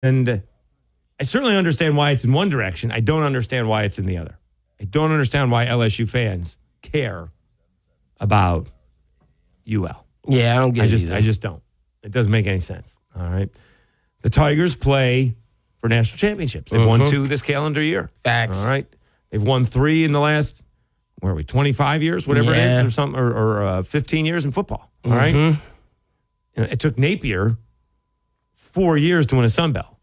And I certainly understand why it's in one direction. I don't understand why it's in the other. I don't understand why LSU fans care about UL. Yeah, I don't get it. I just don't. It doesn't make any sense. All right. The Tigers play for national championships. They've won 2 this calendar year. Facts. All right. They've won 3 in the last, 25 years, whatever it is, or something, or 15 years in football. All right. And it took Napier 4 years to win a Sun Belt.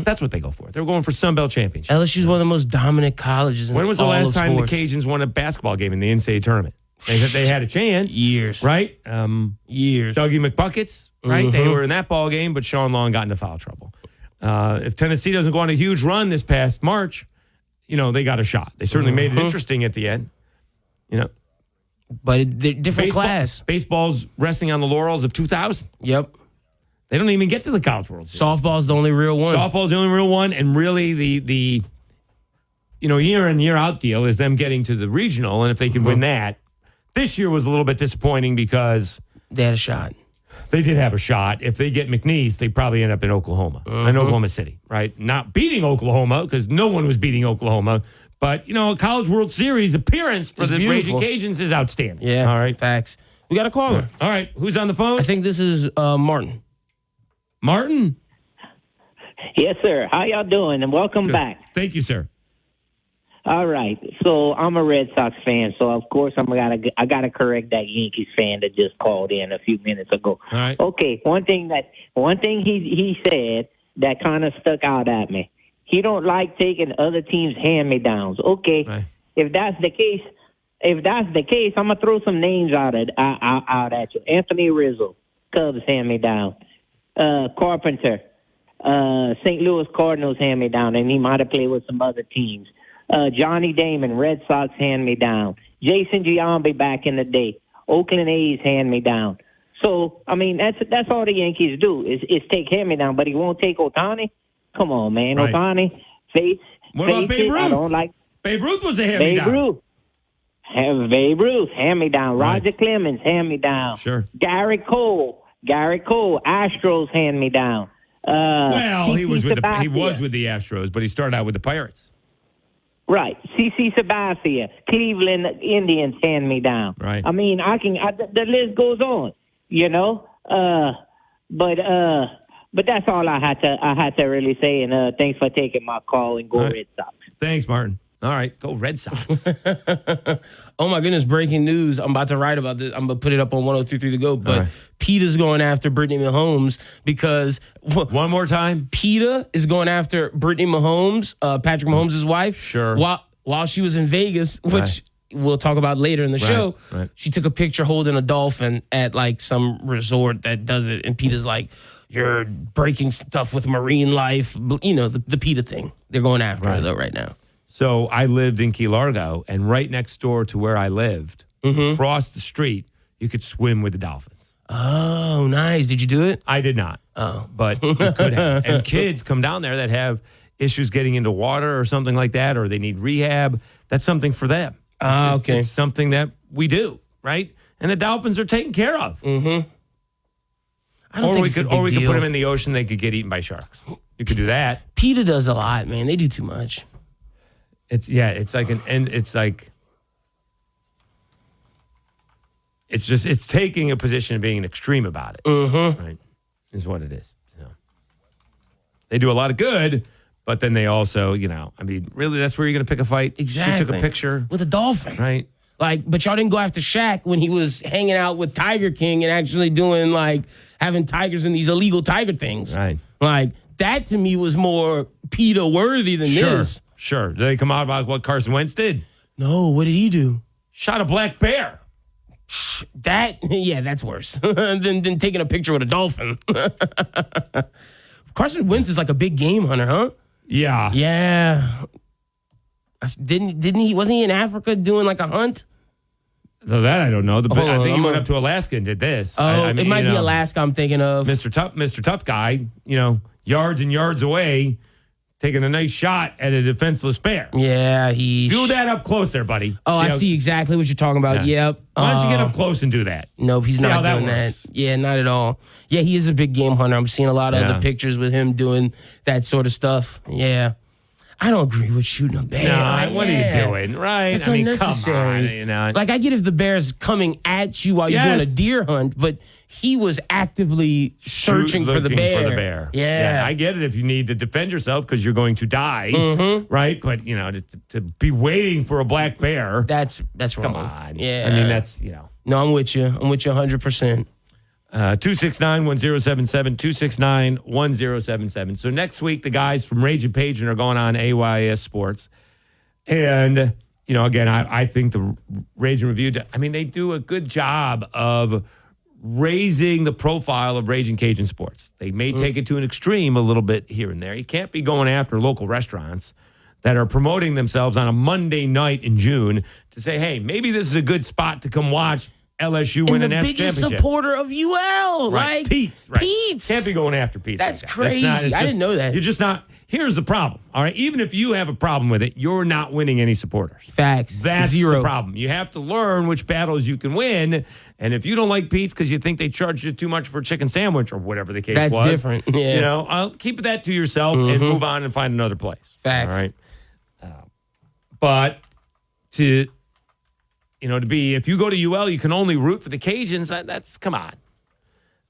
That's what they go for. They're going for Sun Belt championship. LSU's one of the most dominant colleges in all of sports. When was the last time the Cajuns won a basketball game in the NCAA tournament? They had a chance. Years. Right? Years. Dougie McBuckets, right? They were in that ball game, but Sean Long got into foul trouble. If Tennessee doesn't go on a huge run this past March, they got a shot. They certainly made it interesting at the end. But they're different class. Baseball's resting on the laurels of 2000. Yep. They don't even get to the College World Series. Softball's the only real one. Softball's the only real one, and really the year in, year out deal is them getting to the regional, and if they can win that. This year was a little bit disappointing because they had a shot. They did have a shot. If they get McNeese, they probably end up in Oklahoma, in Oklahoma City, right? Not beating Oklahoma because no one was beating Oklahoma. But, a College World Series appearance for the Raging Cajuns is outstanding. Yeah, all right. Facts. We got a caller. All right. Who's on the phone? I think this is Martin. Martin? Yes, sir. How y'all doing? And welcome back. Thank you, sir. All right. So I'm a Red Sox fan, so of course I gotta correct that Yankees fan that just called in a few minutes ago. All right. Okay. One thing he said that kind of stuck out at me. He don't like taking other teams' hand-me-downs. Okay. Right. If that's the case, I'm gonna throw some names out at you. Anthony Rizzo, Cubs hand-me-down. Carpenter, St. Louis Cardinals hand-me-down, and he might have played with some other teams. Johnny Damon, Red Sox hand-me-down. Jason Giambi back in the day. Oakland A's hand-me-down. So, that's all the Yankees do is take hand-me-down, but he won't take Ohtani? Come on, man. Right. Ohtani, what about Babe Ruth? I don't like Babe Ruth was a hand-me-down. Babe Ruth, hand-me-down. Right. Roger Clemens, hand-me-down. Sure. Garrett Cole, Astros hand-me-down. He was with the Astros, but he started out with the Pirates. Right. CC Sabathia, Cleveland Indians hand-me-down. Right. The list goes on, But that's all I had to really say, and thanks for taking my call, and go Red Sox. Thanks, Martin. All right, go Red Sox. Oh, my goodness, breaking news. I'm about to write about this. I'm going to put it up on 102.3 To Go. But right. PETA's going after Brittany Mahomes because... One more time. PETA is going after Brittany Mahomes, Patrick Mahomes' wife. Sure. While she was in Vegas, which we'll talk about later in the show, she took a picture holding a dolphin at, some resort that does it. And PETA's like, you're breaking stuff with marine life. The PETA thing. They're going after her, though, right now. So I lived in Key Largo, and right next door to where I lived, across the street, you could swim with the dolphins. Oh, nice. Did you do it? I did not. Oh. But you could have. And kids come down there that have issues getting into water or something like that, or they need rehab. That's something for them. Okay. It's something that we do, right? And the dolphins are taken care of. Mm-hmm. Or we could put them in the ocean. They could get eaten by sharks. You could do that. PETA does a lot, man. They do too much. It's taking a position of being extreme about it. Right? Is what it is. So, they do a lot of good, but then they also, really, that's where you're going to pick a fight. Exactly. She took a picture with a dolphin. Right. But y'all didn't go after Shaq when he was hanging out with Tiger King and actually doing, having tigers in these illegal tiger things. Right. That to me was more PETA worthy than this. Sure. Did they come out about what Carson Wentz did? No. What did he do? Shot a black bear. That's worse than taking a picture with a dolphin. Carson Wentz is like a big game hunter, huh? Yeah. Yeah. Didn't he? Wasn't he in Africa doing a hunt? No, that I don't know. I think he went up to Alaska and did this. It might be Alaska I'm thinking of. Mr. Tough guy, yards and yards away, taking a nice shot at a defenseless bear. Yeah, do that up close there, buddy. I see exactly what you're talking about. Yeah. Yep. Why don't you get up close and do that? Nope, he's not doing that. Yeah, not at all. Yeah, he is a big game hunter. I'm seeing a lot of other pictures with him doing that sort of stuff. Yeah. I don't agree with shooting a bear. No, what are you doing? Right? It's unnecessary. Come on, Like, I get if the bear's coming at you while you're doing a deer hunt, but he was actively searching for the bear. Yeah, I get it if you need to defend yourself because you're going to die, right? But to be waiting for a black bear, that's wrong. Come on. Yeah, I mean that's No, I'm with you. I'm with you 100%. 269-1077, 269-1077. So next week, the guys from Rage and Pageant are going on AYS Sports. And, again, I think the Rage and Review, they do a good job of raising the profile of Rage and Cajun Sports. They may take it to an extreme a little bit here and there. You can't be going after local restaurants that are promoting themselves on a Monday night in June to say, hey, maybe this is a good spot to come watch LSU win a national championship. And the biggest supporter of UL. Right. Like Pete's. Right. Pete's. Can't be going after Pete's. That's crazy. I didn't know that. You're just not. Here's the problem. All right. Even if you have a problem with it, you're not winning any supporters. Facts. That's Zero. the problem. You have to learn which battles you can win. And if you don't like Pete's because you think they charged you too much for a chicken sandwich or whatever the case was. That's different. Yeah. I'll keep that to yourself and move on and find another place. Facts. All right. But to be, if you go to UL, you can only root for the Cajuns. That's come on.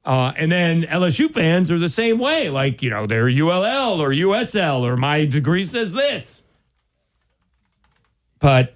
And then LSU fans are the same way. Like, they're ULL or USL or my degree says this. But,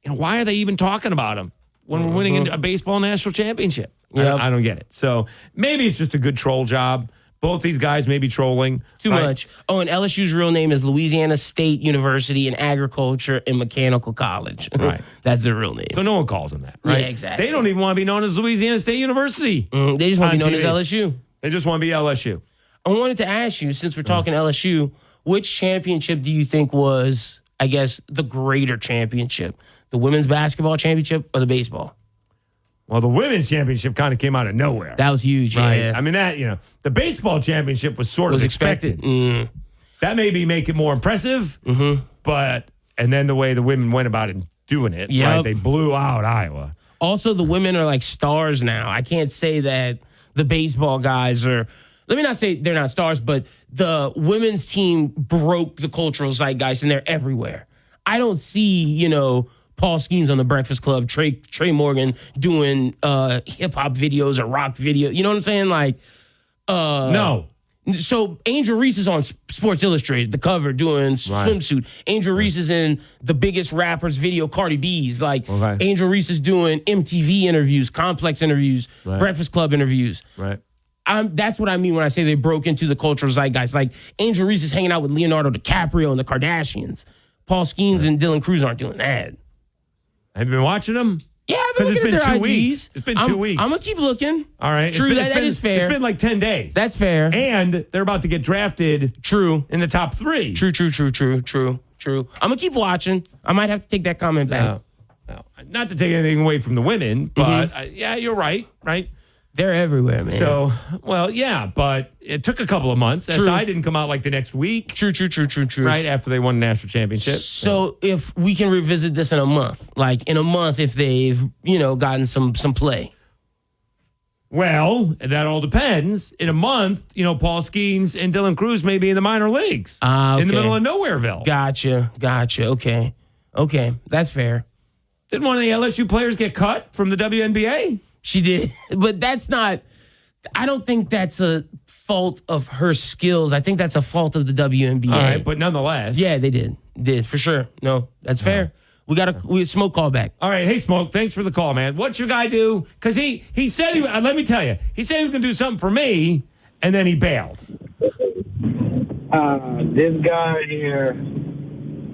why are they even talking about them when we're winning a baseball national championship? Yep. I don't get it. So maybe it's just a good troll job. Both these guys may be trolling. Too much. Oh, and LSU's real name is Louisiana State University in Agriculture and Mechanical College. Right. That's their real name. So no one calls them that, right? Yeah, exactly. They don't even want to be known as Louisiana State University. They just want to be known TV. as LSU. They just want to be LSU. I wanted to ask you, since we're talking LSU, which championship do you think was, I guess, the greater championship? The women's basketball championship or the baseball? Well, the women's championship kind of came out of nowhere. That was huge, right? Yeah. I mean, the baseball championship was sort of expected. That maybe make it more impressive, but, and then the way the women went about it doing it, right? They blew out Iowa. Also, the women are like stars now. I can't say that the baseball guys are, let me not say they're not stars, but the women's team broke the cultural zeitgeist and they're everywhere. I don't see, Paul Skeens on the Breakfast Club, Trey Morgan doing hip hop videos or rock videos. You know what I'm saying? Like, no. So Angel Reese is on Sports Illustrated, the cover, doing swimsuit. Angel Reese is in the biggest rapper's video, Cardi B's. Like, Angel Reese is doing MTV interviews, Complex interviews, Breakfast Club interviews. Right. That's what I mean when I say they broke into the cultural zeitgeist. Like, Angel Reese is hanging out with Leonardo DiCaprio and the Kardashians. Paul Skeens and Dylan Cruz aren't doing that. Have you been watching them? Yeah, I've been looking at their IGs. Weeks. It's been 2 weeks. I'm going to keep looking. All right. True, that is fair. It's been like 10 days. That's fair. And they're about to get drafted. True. In the top 3. True. I'm going to keep watching. I might have to take that comment back. No. Not to take anything away from the women, but yeah, you're right, right? They're everywhere, man. So, well, yeah, but it took a couple of months. True. SI didn't come out like the next week. True. Right after they won the national championship. So if we can revisit this in a month, like in a month if they've, gotten some play. Well, that all depends. In a month, Paul Skeens and Dylan Cruz may be in the minor leagues. Okay. In the middle of Nowhereville. Gotcha. Okay. That's fair. Didn't one of the LSU players get cut from the WNBA? She did, but that's not, I don't think that's a fault of her skills. I think that's a fault of the WNBA. All right, but nonetheless. Yeah, they did for sure. No, that's fair. We got a Smoke call back. All right, hey Smoke, thanks for the call, man. What's your guy do? Because he said, let me tell you, he said he was going to do something for me, and then he bailed. This guy here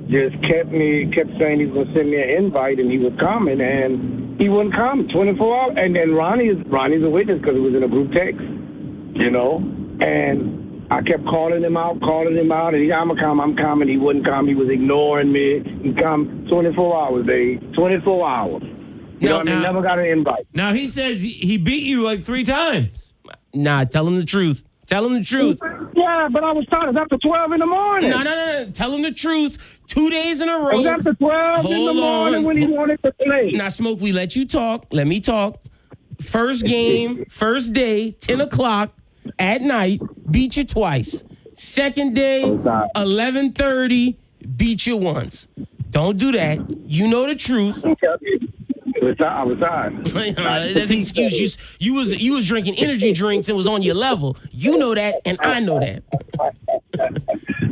just kept saying he was going to send me an invite, and he was coming, and he wouldn't come 24 hours. And then Ronnie's a witness because it was in a group text, And I kept calling him out, and he, I'm coming. He wouldn't come. He was ignoring me. He come 24 hours, Dave. 24 hours. Never got an invite. Now, he says he beat you like 3 times. Nah, tell him the truth. Tell him the truth. Yeah, but I was tired. It's after 12 in the morning. No. Tell him the truth. 2 days in a row. It was after 12 in the morning when he wanted to play. Now, Smoke, we let you talk. Let me talk. First game, first day, 10 o'clock at night, beat you twice. Second day, 11:30, beat you once. Don't do that. You know the truth. I was tired. That's an excuse. You was drinking energy drinks and was on your level. You know that, and I know that.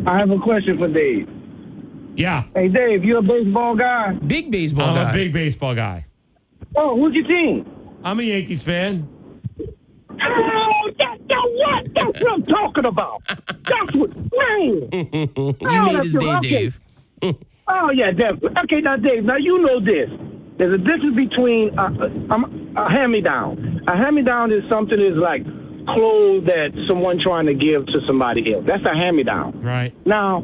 I have a question for Dave. Yeah. Hey, Dave, you a baseball guy? Big baseball I'm guy. a big baseball guy. Oh, who's your team? I'm a Yankees fan. Oh, that's what I'm talking about. That's what, man. You made his day, Dave. Oh, yeah, definitely. Okay, now, Dave, now you know this. There's a difference between a hand-me-down. A hand-me-down is something that's like clothes that someone trying to give to somebody else. That's a hand-me-down. Right. Now,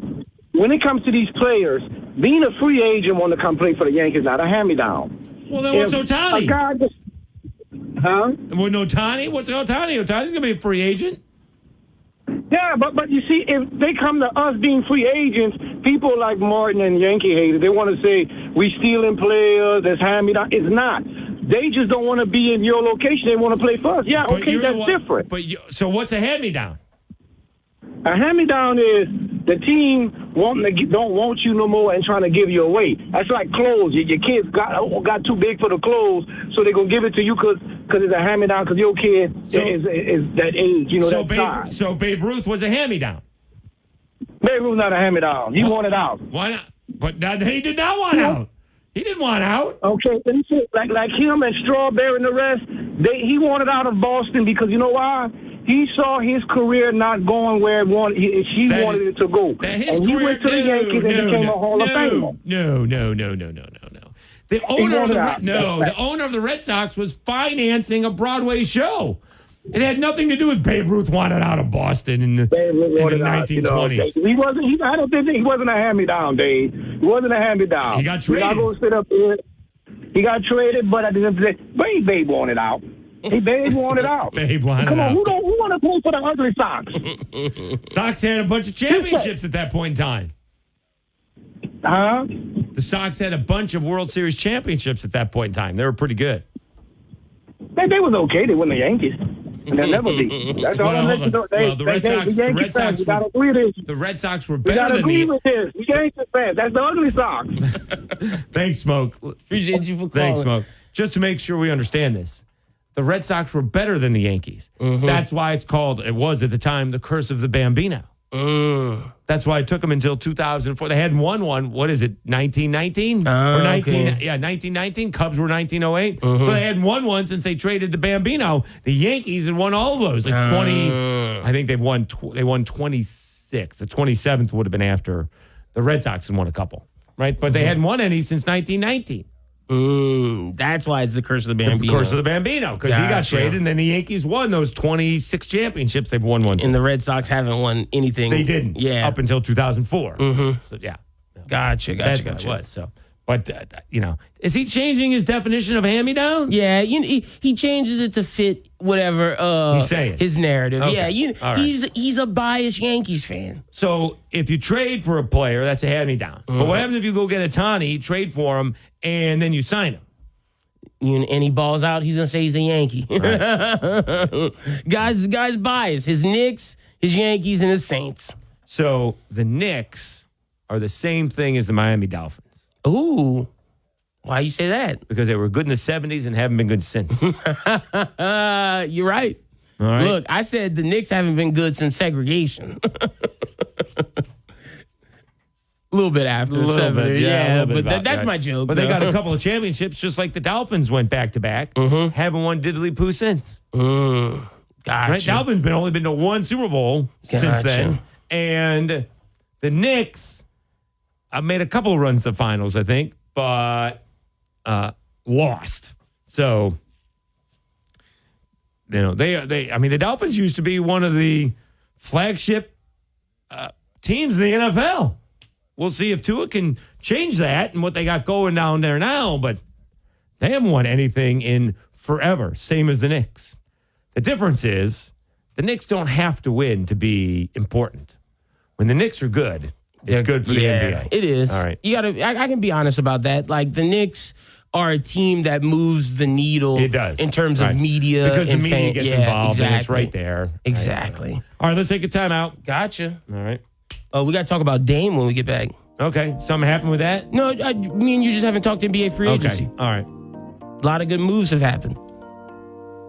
when it comes to these players, being a free agent want to come play for the Yankees, not a hand-me-down. Well, then what's Ohtani? A guy just, huh? Well, no Ohtani? What's Ohtani? Ohtani's going to be a free agent. Yeah, but you see, if they come to us being free agents, people like Martin and Yankee haters, they want to say we stealing players, that's hand-me-down. It's not. They just don't want to be in your location. They want to play for us. Yeah, But okay, that's different. So what's a hand-me-down? A hand-me-down is the team don't want you no more and trying to give you away. That's like clothes. Your kids got too big for the clothes, so they're going to give it to you because it's a hand-me-down because your kid is that age, that size. So Babe Ruth was a hand-me-down. Babe Ruth's not a hand-me-down. He wanted out. Why not? But he did not want out. He didn't want out. Okay, like him and Strawberry and the rest, he wanted out of Boston because you know why? He saw his career not going where wanted it to go. And he went to the Yankees and became a Hall of Famer. No. The owner of the Red Sox was financing a Broadway show. It had nothing to do with Babe Ruth wanted out of Boston in the 1920s. I don't think he wasn't a hand-me-down, Dave. He wasn't a hand-me-down. He got traded. We're not going to sit up here. He got traded, but at the end of the day, Babe wanted out. Babe wanted out. Babe wanted Come on, out. who want to play for the ugly Sox? Sox had a bunch of championships at that point in time. Huh? The Sox had a bunch of World Series championships at that point in time. They were pretty good. They was okay. They won the Yankees. And they'll never be. That's all I'm letting you know. The Red Sox were We better got to than agree with this. The Yankees fans. That's the ugly Sox. Thanks, Smoke. Appreciate you for calling. Thanks, Smoke. Just to make sure we understand this, the Red Sox were better than the Yankees. That's why it was at the time, the curse of the Bambino. That's why it took them until 2004. They hadn't won one. What is it, 1919? Or 1919. Cubs were 1908. So they hadn't won one since they traded the Bambino. The Yankees had won all those. 20. I think they won 26. The 27th would have been after the Red Sox had won a couple, right? But they hadn't won any since 1919. That's why it's the curse of the Bambino. The curse of the Bambino, because he got traded, and then the Yankees won those 26 championships. They've won one. And the Red Sox haven't won anything. They didn't. Yeah. Up until 2004. So, yeah. Gotcha. That's what it was. So, but, is he changing his definition of hand-me-down? Yeah, he changes it to fit whatever he's saying. His narrative. Okay. Yeah, All right. he's a biased Yankees fan. So if you trade for a player, that's a hand-me-down. But what happens if you go get Ohtani, trade for him, and then you sign him? And he balls out, he's gonna say he's a Yankee. Right. Guy's biased. His Knicks, his Yankees, and his Saints. So the Knicks are the same thing as the Miami Dolphins. Ooh. Why you say that? Because they were good in the 70s and haven't been good since. You're right. All right. Look, I said the Knicks haven't been good since segregation. A little bit after. That's my joke. But they got a couple of championships just like the Dolphins went back-to-back. Haven't won diddly-poo since. Gotcha. Right? Dolphins only been to one Super Bowl since then. And the Knicks made a couple of runs to the finals, I think, but lost. So, the Dolphins used to be one of the flagship teams in the NFL. We'll see if Tua can change that and what they got going down there now, but they haven't won anything in forever, same as the Knicks. The difference is the Knicks don't have to win to be important. When the Knicks are good, it's good for the NBA. It is. All right. You gotta. I can be honest about that. Like the Knicks are a team that moves the needle. It does in terms of media because the and media gets involved. Exactly. And it's right there. Exactly. All right, let's take a timeout. Gotcha. All right. Oh, we got to talk about Dame when we get back. Okay. Something happened with that? No, me and you just haven't talked NBA free agency. Okay. All right. A lot of good moves have happened.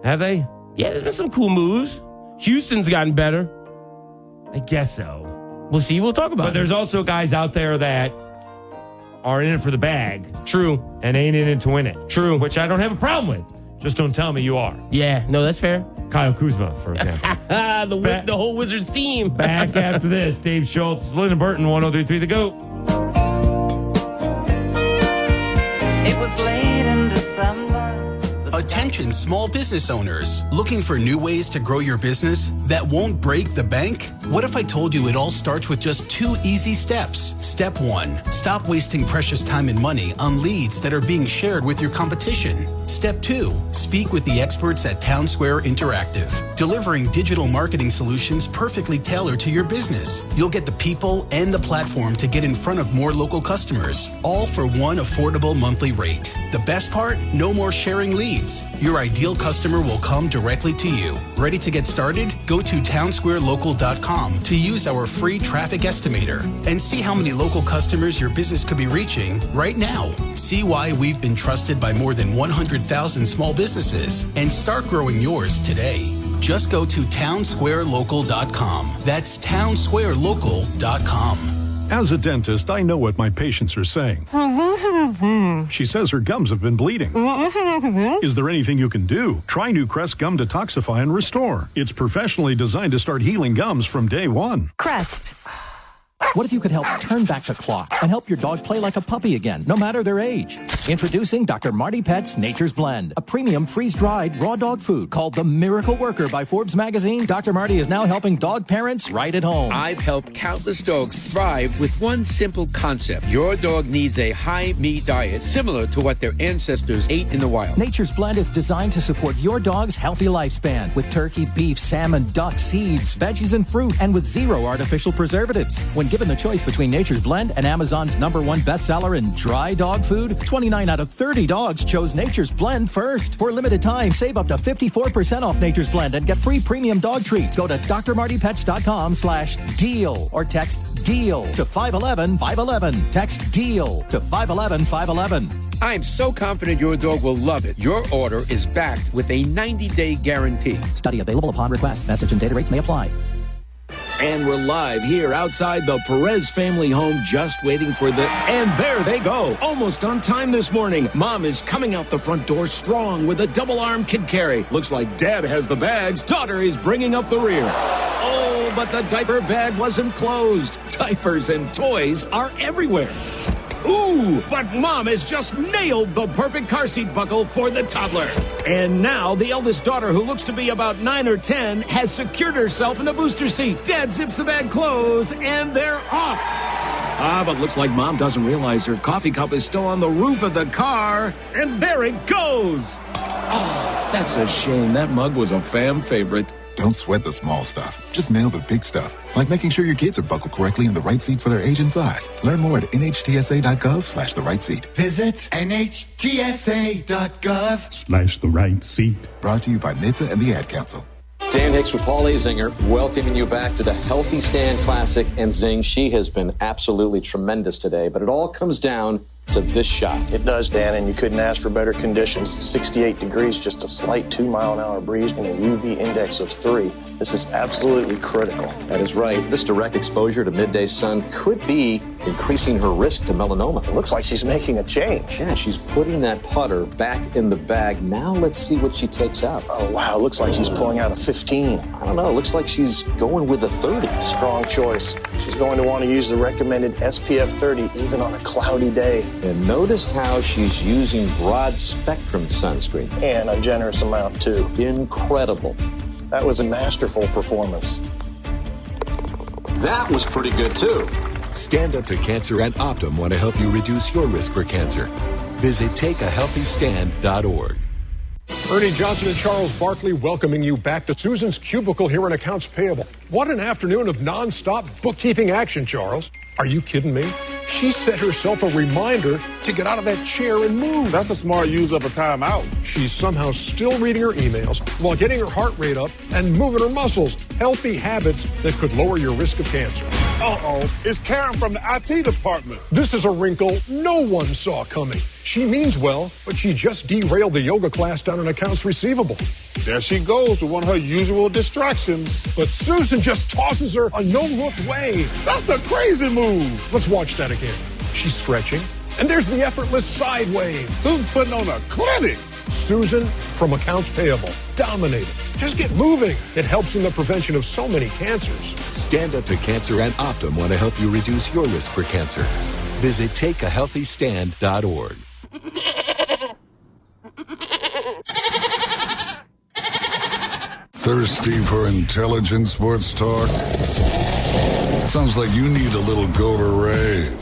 Have they? Yeah, there's been some cool moves. Houston's gotten better. I guess so. We'll see. We'll talk about it. But there's also guys out there that are in it for the bag. True. And ain't in it to win it. True. Which I don't have a problem with. Just don't tell me you are. Yeah, no, that's fair. Kyle Kuzma, for example. the whole Wizards team. Back after this, Dave Schultz, Lynden Burton, 103.3 The GOAT. It was late in December. Attention small business owners. Looking for new ways to grow your business that won't break the bank? What if I told you it all starts with just 2 easy steps? Step 1. Stop wasting precious time and money on leads that are being shared with your competition. Step 2. Speak with the experts at Town Square Interactive, delivering digital marketing solutions perfectly tailored to your business. You'll get the people and the platform to get in front of more local customers, all for one affordable monthly rate. The best part? No more sharing leads. Your ideal customer will come directly to you. Ready to get started? Go to townsquarelocal.com to use our free traffic estimator and see how many local customers your business could be reaching right now. See why we've been trusted by more than 100,000 small businesses and start growing yours today. Just go to townsquarelocal.com. That's townsquarelocal.com. As a dentist, I know what my patients are saying. She says her gums have been bleeding. Is there anything you can do? Try new Crest Gum Detoxify and Restore. It's professionally designed to start healing gums from day one. Crest. What if you could help turn back the clock and help your dog play like a puppy again, no matter their age? Introducing Dr. Marty Pet's Nature's Blend, a premium freeze-dried raw dog food called the Miracle Worker by Forbes magazine. Dr. Marty is now helping dog parents right at home. I've helped countless dogs thrive with one simple concept. Your dog needs a high-meat diet similar to what their ancestors ate in the wild. Nature's Blend is designed to support your dog's healthy lifespan with turkey, beef, salmon, duck, seeds, veggies, and fruit, and with 0 artificial preservatives. When given the choice between Nature's Blend and Amazon's #1 bestseller in dry dog food, 29 out of 30 dogs chose Nature's Blend first. For a limited time, save up to 54% off Nature's Blend and get free premium dog treats. Go to drmartypets.com/deal or text DEAL to 511-511. Text DEAL to 511-511. I'm so confident your dog will love it. Your order is backed with a 90-day guarantee. Study available upon request. Message and data rates may apply. And we're live here outside the Perez family home, just waiting for the... And there they go. Almost on time this morning. Mom is coming out the front door strong with a double-arm kid carry. Looks like Dad has the bags. Daughter is bringing up the rear. Oh, but the diaper bag wasn't closed. Diapers and toys are everywhere. Ooh, but Mom has just nailed the perfect car seat buckle for the toddler. And now the eldest daughter, who looks to be about 9 or 10, has secured herself in the booster seat. Dad zips the bag closed, and they're off. But looks like Mom doesn't realize her coffee cup is still on the roof of the car. And there it goes. Oh, that's a shame. That mug was a fam favorite. Don't sweat the small stuff. Just nail the big stuff, like making sure your kids are buckled correctly in the right seat for their age and size. Learn more at nhtsa.gov/the right seat. Visit nhtsa.gov/the right seat. Brought to you by NHTSA and the Ad Council. Dan Hicks with Paul Azinger, welcoming you back to the Healthy Stand Classic. And Zing, she has been absolutely tremendous today, but it all comes down to this shot. It does, Dan, and you couldn't ask for better conditions. 68 degrees, just a slight 2-mile-an-hour breeze, and a UV index of 3. This is absolutely critical. That is right. This direct exposure to midday sun could be increasing her risk to melanoma. It looks like she's making a change. Yeah, she's putting that putter back in the bag. Now let's see what she takes out. Oh, wow. Looks like she's pulling out a 15. I don't know. Looks like she's going with a 30. Strong choice. She's going to want to use the recommended SPF 30 even on a cloudy day. And notice how she's using broad spectrum sunscreen. And a generous amount, too. Incredible. That was a masterful performance. That was pretty good, too. Stand Up to Cancer and Optum want to help you reduce your risk for cancer. Visit takeahealthystand.org. Ernie Johnson and Charles Barkley welcoming you back to Susan's Cubicle here in Accounts Payable. What an afternoon of nonstop bookkeeping action, Charles. Are you kidding me? She set herself a reminder to get out of that chair and move. That's a smart use of a timeout. She's somehow still reading her emails while getting her heart rate up and moving her muscles. Healthy habits that could lower your risk of cancer. Uh-oh, it's Karen from the IT department. This is a wrinkle no one saw coming. She means well, but she just derailed the yoga class down in accounts receivable. There she goes with one of her usual distractions. But Susan just tosses her a no-look wave. That's a crazy move. Let's watch that again. She's stretching, and there's the effortless side wave. Susan's putting on a clinic. Susan from Accounts Payable. Dominating. Just get moving. It helps in the prevention of so many cancers. Stand Up to Cancer and Optum want to help you reduce your risk for cancer. Visit takeahealthystand.org. Thirsty for intelligent sports talk? Sounds like you need a little Gatorade.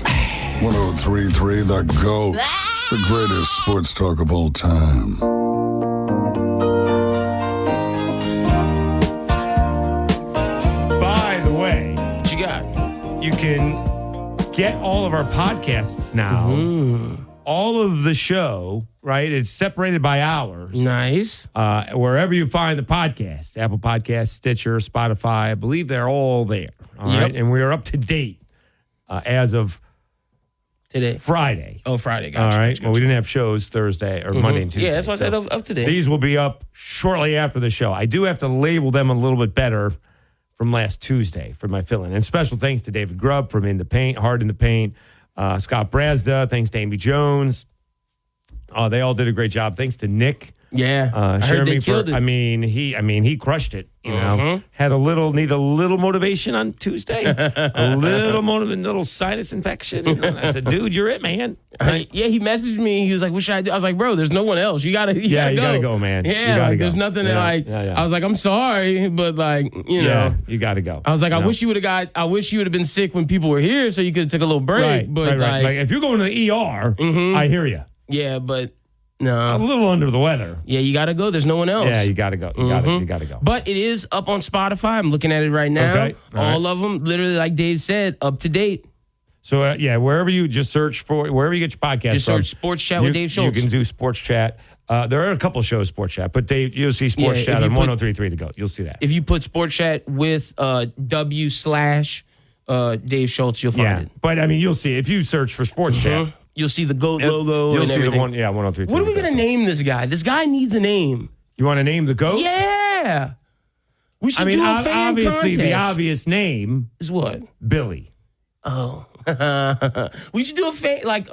103.3 The GOAT. The greatest sports talk of all time. By the way, what you got? You can get all of our podcasts now. Mm-hmm. All of the show, right? It's separated by hours. Nice. Wherever you find the podcast, Apple Podcasts, Stitcher, Spotify, I believe they're all there. All right. And we are up to date as of today, Friday. Oh, Friday. Gotcha. All right. Gotcha. Well, we didn't have shows Thursday or Monday and Tuesday. Yeah, that's why I said up to date. These will be up shortly after the show. I do have to label them a little bit better from last Tuesday for my fill-in. And special thanks to David Grubb from In the Paint, Hard in the Paint, Scott Brazda, thanks to Amy Jones. They all did a great job. Thanks to Nick. Yeah, I heard they killed it. I mean, he crushed it. You know, need a little motivation on Tuesday, a little sinus infection. And I said, dude, you're it, man. Yeah, he messaged me. He was like, "What should I do?" I was like, "Bro, there's no one else. You gotta go, man. Yeah, like, there's nothing I was like, "I'm sorry, but like, you know, you gotta go." I was like, I wish you would have been sick when people were here, so you could have took a little break. Right, but right. Like if you're going to the ER, I hear you. Yeah, but. No. A little under the weather. Yeah, you got to go. There's no one else. Yeah, you got to go. You got to go. But it is up on Spotify. I'm looking at it right now. Okay. All of them, literally, like Dave said, up to date. So, wherever you just search for, wherever you get your podcast. Just search Sports Chat with Dave Schultz. You can do Sports Chat. There are a couple shows, Sports Chat, but you'll see Sports Chat on 103.3 The GOAT. You'll see that. If you put Sports Chat with W/ Dave Schultz, you'll find it. But, I mean, you'll see. If you search for Sports Chat. You'll see the GOAT logo. You'll and see everything. 103.3. What are we going to name this guy? This guy needs a name. You want to name the GOAT? Yeah. We should do a fan obviously, contest. the obvious name is what? Billy. Oh. We should do a fan, like,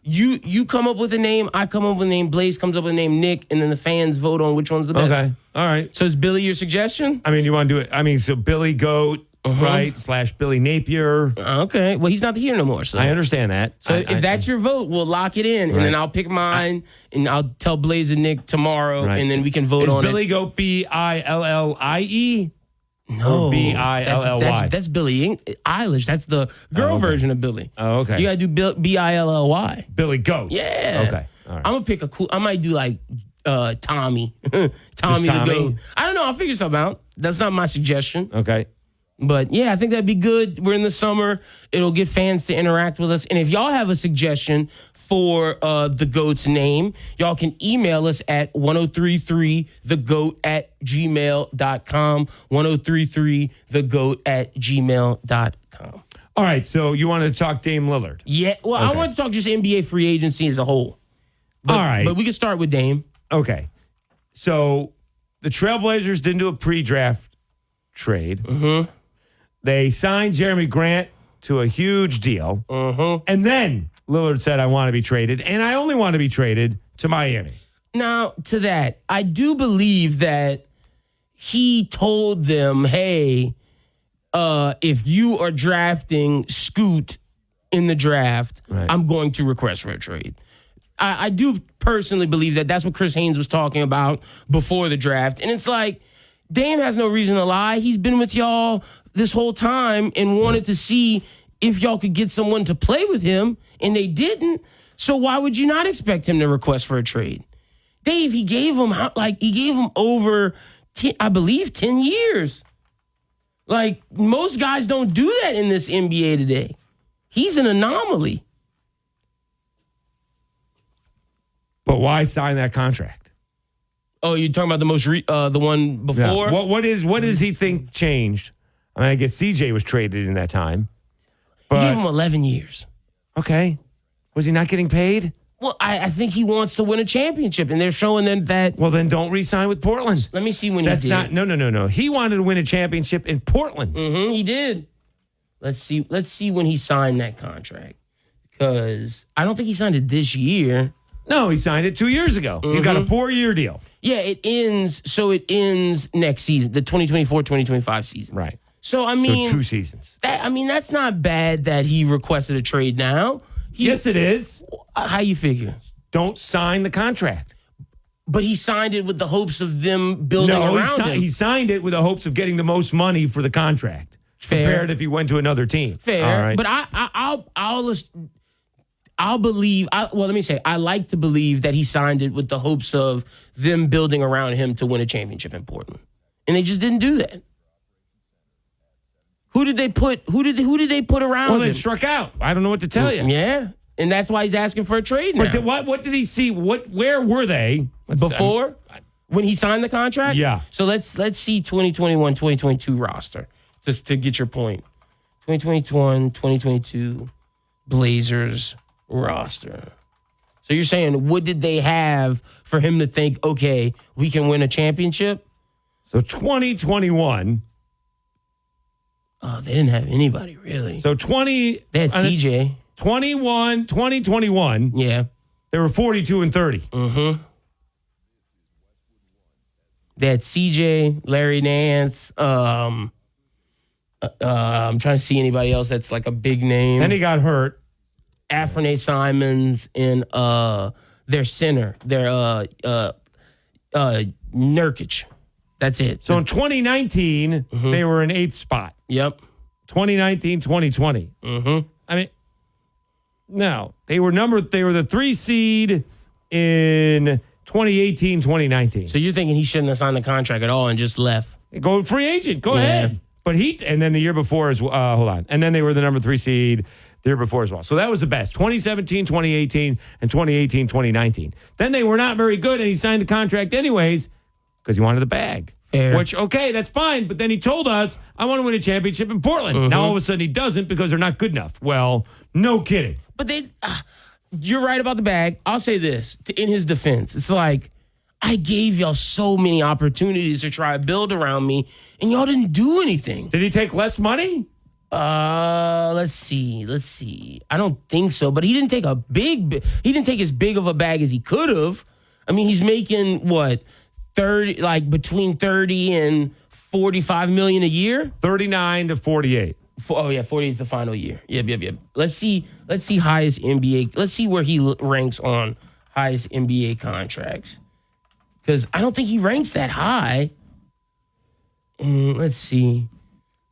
you come up with a name, I come up with a name, Blaze comes up with a name, Nick, and then the fans vote on which one's the best. Okay. All right. So is Billy your suggestion? I mean, you want to do it? I mean, so Billy GOAT. Right, / Billy Napier. Okay. Well, he's not here no more. So I understand that. So if that's your vote, we'll lock it in, and then I'll pick mine, and I'll tell Blaze and Nick tomorrow, and then we can vote on Billy it. GOAT BILLIE? No. Or BILLY? That's Billy Eilish. That's the girl version of Billy. Oh, okay. You got to do BILLY. Billy GOAT. Yeah. Okay. All right. I'm going to pick a cool, I might do like Tommy. Tommy the GOAT. I don't know. I'll figure something out. That's not my suggestion. Okay. But yeah, I think that'd be good. We're in the summer. It'll get fans to interact with us. And if y'all have a suggestion for the GOAT's name, y'all can email us at 1033thegoat@gmail.com. 1033thegoat@gmail.com. All right, so you want to talk Dame Lillard? Yeah, well, I want to talk just NBA free agency as a whole. All right. But we can start with Dame. Okay. So the Trailblazers didn't do a pre-draft trade. They signed Jeremy Grant to a huge deal. And then Lillard said, I want to be traded, and I only want to be traded to Miami. Now, to that, I do believe that he told them, hey, if you are drafting Scoot in the draft, I'm going to request for a trade. I do personally believe that that's what Chris Haynes was talking about before the draft. And it's like, Dame has no reason to lie. He's been with y'all this whole time and wanted to see if y'all could get someone to play with him, and they didn't. So why would you not expect him to request for a trade? Dave, he gave him over 10 years. Like, most guys don't do that in this NBA today. He's an anomaly. But why sign that contract? Oh, you're talking about the one before? Yeah. What does he think changed? I mean, I guess CJ was traded in that time. But, he gave him 11 years. Okay. Was he not getting paid? Well, I think he wants to win a championship, and they're showing them that. Well, then don't re-sign with Portland. Let me see when he did. No. He wanted to win a championship in Portland. Mm-hmm, he did. Let's see when he signed that contract. Because I don't think he signed it this year. No, he signed it 2 years ago. Mm-hmm. He's got a 4-year deal. Yeah, it ends next season, the 2024-2025 season. Right. So, I mean... 2 seasons. That's not bad that he requested a trade now. Yes, it is. How you figure? Don't sign the contract. But he signed it with the hopes of them building around him. He signed it with the hopes of getting the most money for the contract. Fair. Compared if he went to another team. Fair. All right. But I'll believe. Let me say, I like to believe that he signed it with the hopes of them building around him to win a championship in Portland, and they just didn't do that. Who did they put around him? Well, they struck out. I don't know what to tell you. Yeah, and that's why he's asking for a trade now. But what did he see? Where were they before when he signed the contract? Yeah. So let's see 2021-2022 roster just to get your point. 2021-2022 Blazers roster. So you're saying, what did they have for him to think, okay, we can win a championship? So 2021. Oh, they didn't have anybody, really. So they had CJ. 2021. Yeah. They were 42-30. Mm-hmm. They had CJ, Larry Nance. I'm trying to see anybody else that's like a big name. Then he got hurt. Afrene Simons and their center, their Nurkic. That's it. So in 2019, they were in 8th spot. Yep. 2019, 2020. Mm-hmm. I mean, no, they were the 3 seed in 2018, 2019. So you're thinking he shouldn't have signed the contract at all and just left? Go free agent. Go ahead. But and then the year before hold on. And then they were the number 3 seed the year before as well. So that was the best. 2017, 2018, and 2018, 2019. Then they were not very good, and he signed the contract anyways because he wanted the bag. Fair. Which, okay, that's fine. But then he told us, I want to win a championship in Portland. Mm-hmm. Now all of a sudden he doesn't because they're not good enough. Well, no kidding. But you're right about the bag. I'll say this in his defense. It's like, I gave y'all so many opportunities to try to build around me, and y'all didn't do anything. Did he take less money? Let's see. I don't think so, but he didn't take as big of a bag as he could have. I mean, he's making what, 30, like between 30 and 45 million a year? 39 to 48. Oh yeah, 40 is the final year. Yep. Let's see highest NBA. Let's see where he ranks on highest NBA contracts. Because I don't think he ranks that high. Let's see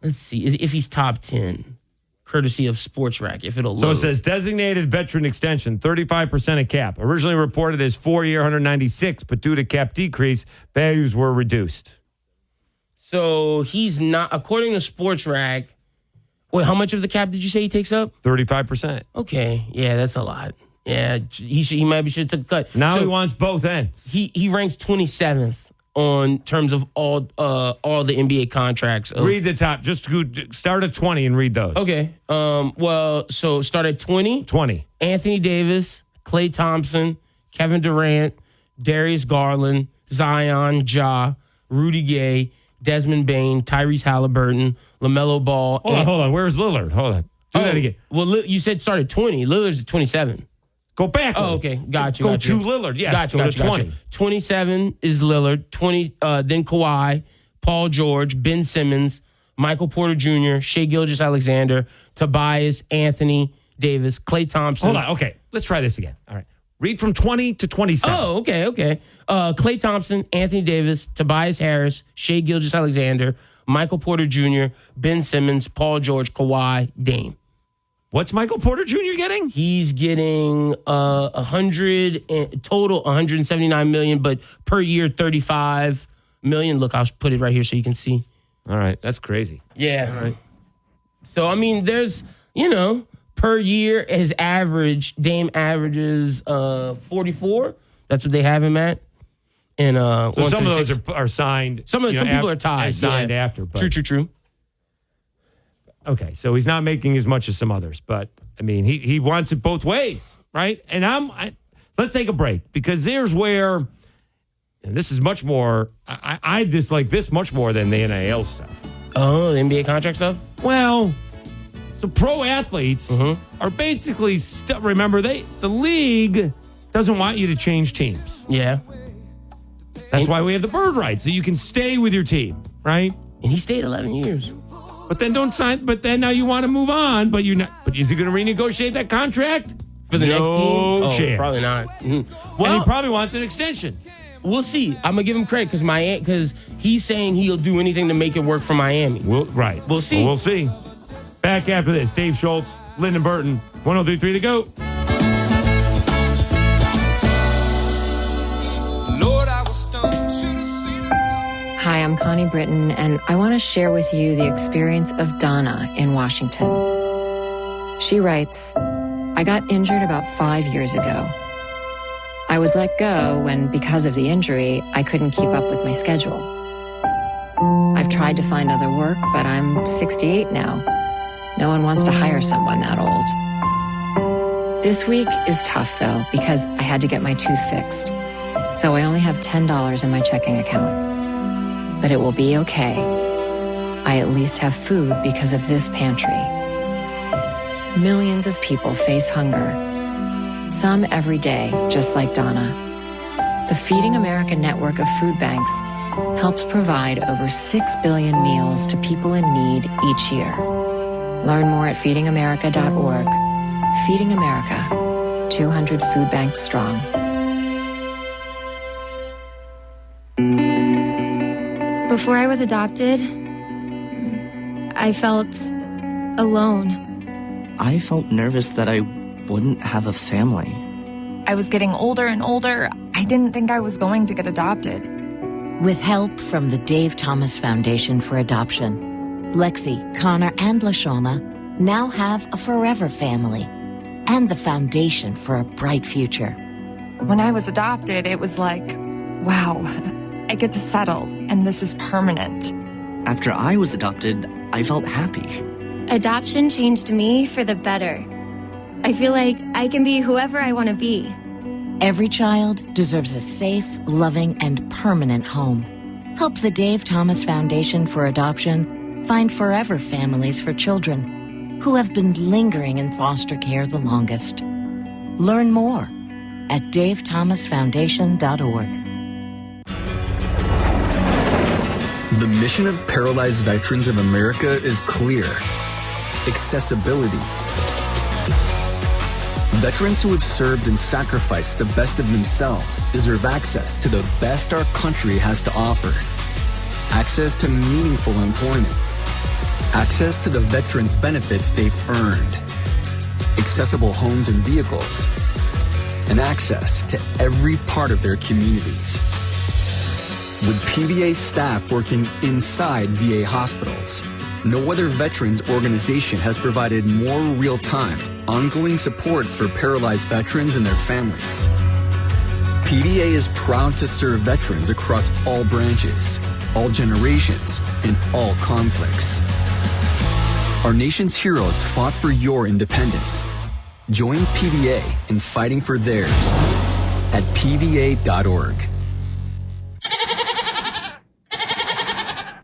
if he's top 10, courtesy of SportsRack. If it'll So load. it says designated veteran extension, 35% of cap. Originally reported as 4-year, 196, but due to cap decrease, values were reduced. So he's not, according to SportsRack. Wait, how much of the cap did you say he takes up? 35%. Okay, yeah, that's a lot. Yeah, he maybe should have took a cut. Now he wants both ends. He ranks 27th on terms of all the NBA contracts. Read the top. Just start at 20 and read those. Okay. So start at 20. 20. Anthony Davis, Klay Thompson, Kevin Durant, Darius Garland, Zion, Ja, Rudy Gay, Desmond Bane, Tyrese Halliburton, LaMelo Ball. Hold on. Where's Lillard? Hold on. Do that again. Well, you said start at 20. Lillard's at 27. Go backwards. Oh, okay. Got you. Go to Lillard. Yes. Got you. 20. 27 is Lillard. 20. Then Kawhi, Paul George, Ben Simmons, Michael Porter Jr., Shai Gilgeous-Alexander, Tobias, Anthony Davis, Klay Thompson. Hold on. Okay. Let's try this again. All right. Read from 20 to 27. Oh, okay. Klay Thompson, Anthony Davis, Tobias Harris, Shai Gilgeous-Alexander, Michael Porter Jr., Ben Simmons, Paul George, Kawhi, Dame. What's Michael Porter Jr. getting? He's getting total $179 million, but per year $35 million. Look, I'll put it right here so you can see. All right, that's crazy. Yeah. All right. So I mean, there's per year his average Dame averages 44. That's what they have him at. And so some of those are signed. Some people are tied. Signed after. But. True. Okay, so he's not making as much as some others, but I mean, he wants it both ways, right? And let's take a break because there's where, and this is much more. I dislike this much more than the NIL stuff. Oh, the NBA contract stuff. Well, so pro athletes are basically remember the league doesn't want you to change teams. Yeah, that's why we have the bird rights, so you can stay with your team, right? And he stayed 11 years. But then don't sign. But then now you want to move on. But you're not. But is he going to renegotiate that contract for the next team? No chance. Probably not. Well, and he probably wants an extension. We'll see. I'm gonna give him credit because he's saying he'll do anything to make it work for Miami. We'll see. Well, we'll see. Back after this, Dave Schultz, Lynden Burton, 103.3 to go. Hi, I'm Connie Britton, and I want to share with you the experience of Donna in Washington. She writes, I got injured about 5 years ago. I was let go when, because of the injury, I couldn't keep up with my schedule. I've tried to find other work, but I'm 68 now. No one wants to hire someone that old. This week is tough, though, because I had to get my tooth fixed. So I only have $10 in my checking account. But it will be okay. I at least have food because of this pantry. Millions of people face hunger. Some every day, just like Donna. The Feeding America network of food banks helps provide over 6 billion meals to people in need each year. Learn more at feedingamerica.org. Feeding America, 200 food banks strong. Before I was adopted, I felt alone. I felt nervous that I wouldn't have a family. I was getting older and older. I didn't think I was going to get adopted. With help from the Dave Thomas Foundation for Adoption, Lexi, Connor, and LaShawna now have a forever family and the foundation for a bright future. When I was adopted, it was like, wow, I get to settle, and this is permanent. After I was adopted, I felt happy. Adoption changed me for the better. I feel like I can be whoever I want to be. Every child deserves a safe, loving, and permanent home. Help the Dave Thomas Foundation for Adoption find forever families for children who have been lingering in foster care the longest. Learn more at davethomasfoundation.org. The mission of Paralyzed Veterans of America is clear: accessibility. Veterans who have served and sacrificed the best of themselves deserve access to the best our country has to offer. Access to meaningful employment. Access to the veterans' benefits they've earned. Accessible homes and vehicles. And access to every part of their communities. With PVA staff working inside VA hospitals, no other veterans organization has provided more real-time, ongoing support for paralyzed veterans and their families. PVA is proud to serve veterans across all branches, all generations, and all conflicts. Our nation's heroes fought for your independence. Join PVA in fighting for theirs at pva.org.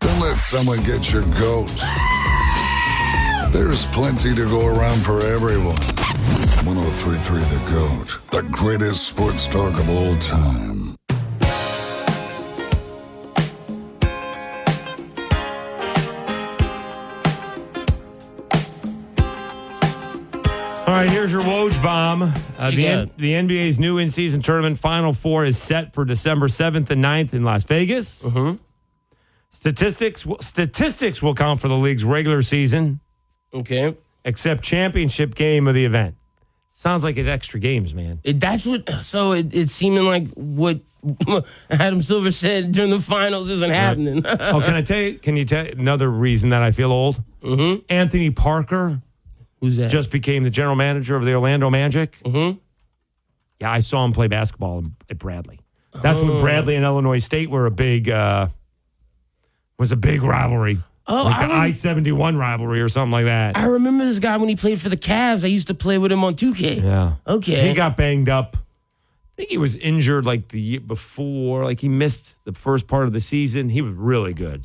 Don't let someone get your goat. There's plenty to go around for everyone. 103.3 The GOAT, the greatest sports talk of all time. All right, here's your Woj bomb. The NBA's new in-season tournament Final Four is set for December 7th and 9th in Las Vegas. Statistics will count for the league's regular season. Okay. except championship game of the event. Sounds like it's extra games, man. It's seeming like what Adam Silver said during the finals isn't happening. Can you tell another reason that I feel old? Mm-hmm. Anthony Parker. Who's that? Just became the general manager of the Orlando Magic. Mm-hmm. Yeah, I saw him play basketball at Bradley. That's when Bradley and Illinois State were a big rivalry. Oh, like the I-71 rivalry or something like that. I remember this guy when he played for the Cavs. I used to play with him on 2K. Yeah. Okay. He got banged up. I think he was injured like the year before. Like he missed the first part of the season. He was really good.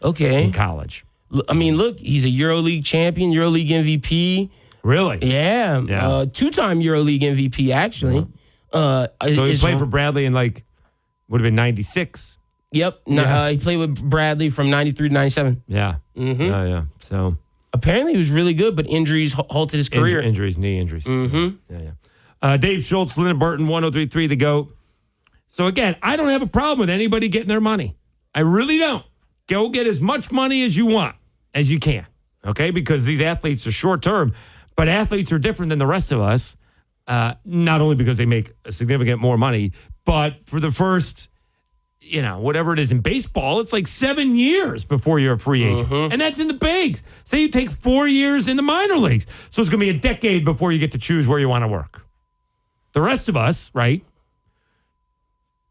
Okay. In college. I mean, look, he's a EuroLeague champion, EuroLeague MVP. Really? Yeah. Two-time EuroLeague MVP, actually. So he played for Bradley in would have been 96. Yep. He played with Bradley from 93 to 97. Yeah. Mm-hmm. Yeah. So apparently he was really good, but injuries halted his career. Knee injuries. Mm-hmm. Yeah. Dave Schultz, Lynden Burton, 103.3 The GOAT. So again, I don't have a problem with anybody getting their money. I really don't. Go get as much money as you want, as you can. Okay? Because these athletes are short term, but athletes are different than the rest of us. Not only because they make a significant more money, but for the first, whatever it is in baseball, it's like 7 years before you're a free agent. Mm-hmm. And that's in the bigs. Say you take 4 years in the minor leagues. So it's going to be a decade before you get to choose where you want to work. The rest of us, right,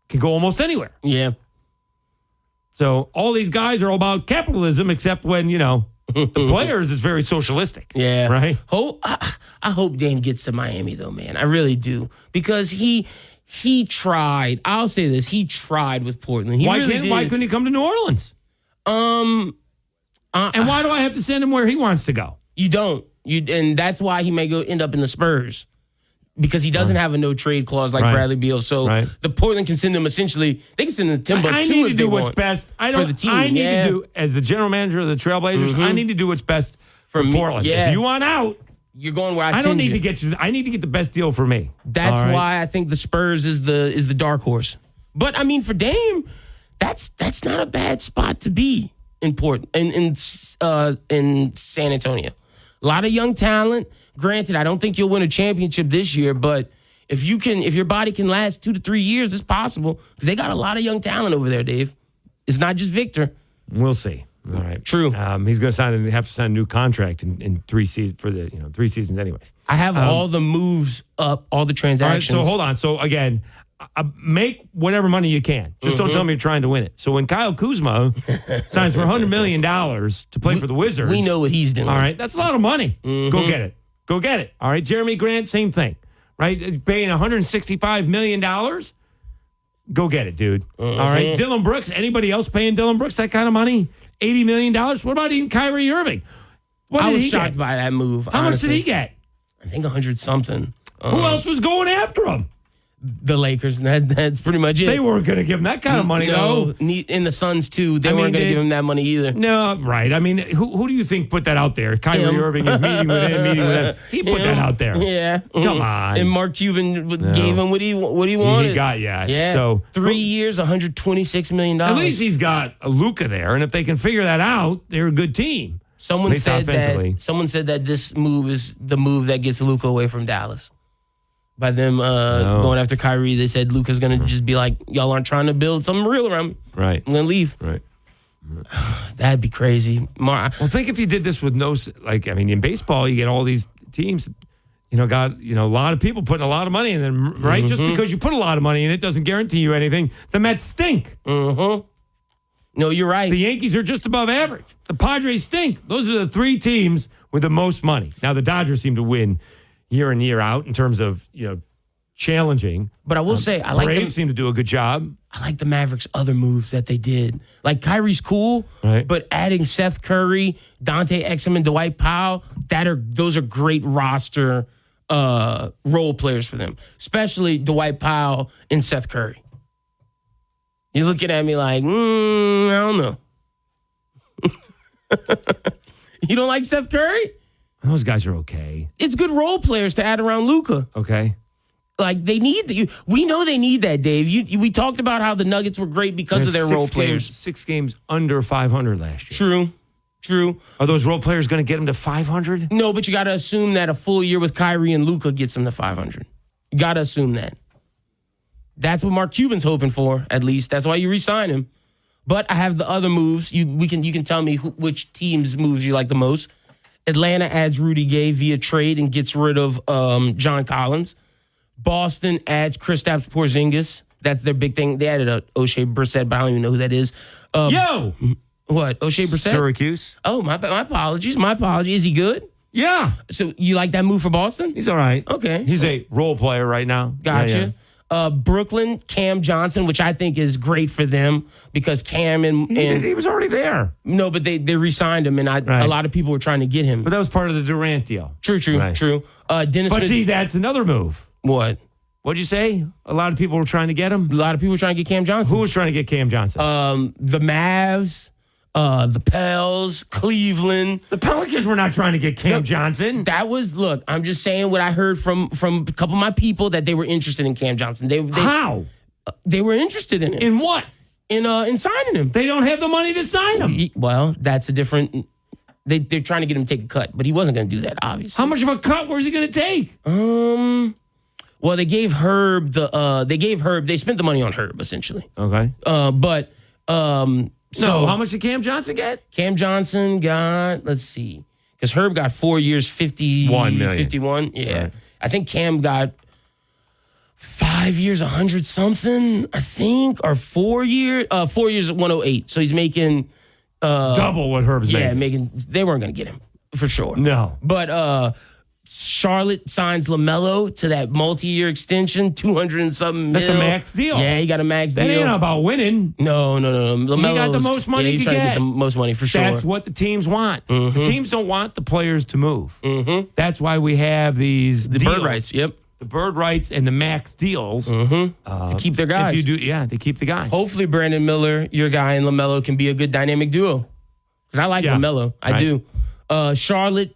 can go almost anywhere. Yeah. So all these guys are all about capitalism, except when, the players is very socialistic. Yeah. Right? I hope Dan gets to Miami, though, man. I really do. Because he tried. I'll say this. He tried with Portland. Why couldn't he come to New Orleans? And why do I have to send him where he wants to go? You don't. And that's why he may end up in the Spurs. Because he doesn't have a no trade clause like Bradley Beal. So the Portland can send him essentially, they can send him to Timbuktu I need to do what's want best for the team. I need to do, as the general manager of the Trailblazers, I need to do what's best for Portland. Yeah. If you want out, you're going where I don't send need you. to get you. I need to get the best deal for me. That's why I think the Spurs is the dark horse. But I mean, for Dame, that's not a bad spot to be in in San Antonio. A lot of young talent. Granted, I don't think you'll win a championship this year, but if your body can last 2 to 3 years, it's possible because they got a lot of young talent over there, Dave. It's not just Victor. We'll see. All right, true. He's going to have to sign a new contract in 3 seasons for the 3 seasons anyway. I have all the moves up, all the transactions. All right, so hold on. So again, make whatever money you can. Just don't tell me you're trying to win it. So when Kyle Kuzma signs for $100 million to play for the Wizards, we know what he's doing. All right, that's a lot of money. Go get it. Go get it. All right, Jeremy Grant, same thing. Right, paying $165 million. Go get it, dude. All right, Dylan Brooks. Anybody else paying Dylan Brooks that kind of money? $80 million. What about even Kyrie Irving? I was shocked by that move. How much did he get? I think 100 something. Who else was going after him? The Lakers. That's pretty much it. They weren't going to give him that kind of money, though. In the Suns, too. They weren't going to give him that money either. No, right. I mean, who do you think put that out there? Kyrie Irving is meeting with him. He put that out there. Yeah. Come on. And Mark Cuban gave him what he wanted. He got, yeah. So 3 years, $126 million. At least he's got a Luka there, and if they can figure that out, they're a good team. Someone said that this move is the move that gets Luka away from Dallas. By them going after Kyrie, they said Luka's going to just be like, y'all aren't trying to build something real around me. Right. I'm going to leave. Right. That'd be crazy. Well, think if you did this with in baseball, you get all these teams, got, a lot of people putting a lot of money in them, right? Just because you put a lot of money in it doesn't guarantee you anything. The Mets stink. No, you're right. The Yankees are just above average. The Padres stink. Those are the 3 teams with the most money. Now, the Dodgers seem to win year in, year out in terms of, challenging. But I will say, I like Braves seem to do a good job. I like the Mavericks' other moves that they did. Like Kyrie's cool, but adding Seth Curry, Dante Exum, and Dwight Powell, those are great roster role players for them. Especially Dwight Powell and Seth Curry. You're looking at me like, I don't know. You don't like Seth Curry? Those guys are okay. It's good role players to add around Luka. Okay. Like they need we know they need that, Dave. We talked about how the Nuggets were great because of their role players. 6 games under 500 last year. True. Are those role players going to get him to 500? No, but you got to assume that a full year with Kyrie and Luka gets him to 500. You got to assume that. That's what Mark Cuban's hoping for, at least. That's why you re-sign him. But I have the other moves. You can tell me which team's moves you like the most. Atlanta adds Rudy Gay via trade and gets rid of John Collins. Boston adds Kristaps Porzingis. That's their big thing. They added O'Shea Brissett, but I don't even know who that is. What? O'Shea Brissett? Syracuse. Oh, my apologies. My apologies. Is he good? Yeah. So you like that move for Boston? He's all right. Okay. He's a role player right now. Gotcha. Yeah. Brooklyn, Cam Johnson, which I think is great for them because Cam and he was already there. No, but they re-signed him, and a lot of people were trying to get him. But that was part of the Durant deal. True. Dennis But Smith, see, that's another move. What? What'd you say? A lot of people were trying to get him? A lot of people were trying to get Cam Johnson. Who was trying to get Cam Johnson? The Mavs, the Pels, Cleveland. The Pelicans were not trying to get Cam Johnson. Look, I'm just saying what I heard from a couple of my people that they were interested in Cam Johnson. How? They were interested in him. In what? In signing him. They don't have the money to sign him. Well, that's a different... They're trying to get him to take a cut, but he wasn't going to do that, obviously. How much of a cut was he going to take? Well, they gave Herb they spent the money on Herb, essentially. Okay. So how much did Cam Johnson get? Cam Johnson got, let's see, because Herb got 4 years, 51 million. 51, yeah. Right. I think Cam got 5 years, 100 something, I think, or 4 years, 4 years, 108. So he's making double what Herb's making. They weren't going to get him for sure. No, but Charlotte signs LaMelo to that multi-year extension, 200 and something. That's a max deal. Yeah, he got a max deal. That ain't about winning. No. LaMelo got the most money he's to trying get. to get the most money for sure. That's what the teams want. Mm-hmm. The teams don't want the players to move. Mm-hmm. That's why we have the bird rights. Yep. The bird rights and the max deals to keep their guys. If you do, they keep the guys. Hopefully, Brandon Miller, your guy, and LaMelo can be a good dynamic duo. Because I like LaMelo. I do. Charlotte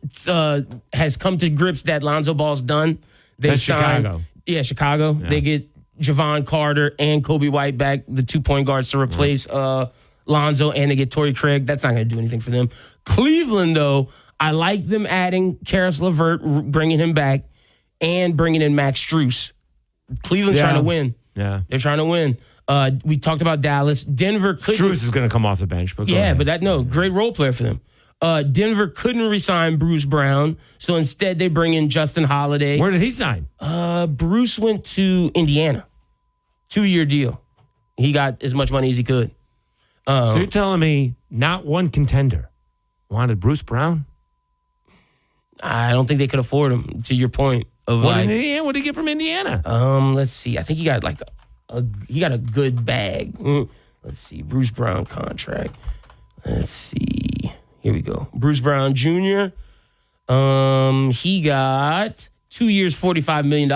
has come to grips that Lonzo Ball's done. That's Chicago. Yeah, Chicago. Yeah. They get Javon Carter and Kobe White back, the 2 point guards to replace Lonzo, and they get Torrey Craig. That's not going to do anything for them. Cleveland, though, I like them adding Karis LeVert, bringing him back, and bringing in Max Strus. Cleveland's trying to win. Yeah. They're trying to win. We talked about Dallas. Denver couldn't. Strus is going to come off the bench. But great role player for them. Denver couldn't re-sign Bruce Brown, so instead they bring in Justin Holiday. Where did he sign? Bruce went to Indiana. 2-year deal. He got as much money as he could. So you're telling me not one contender wanted Bruce Brown? I don't think they could afford him, to your point. What did he get from Indiana? Let's see. I think he got a good bag. Let's see. Bruce Brown contract. Let's see. Here we go. Bruce Brown Jr. He got 2 years, $45 million.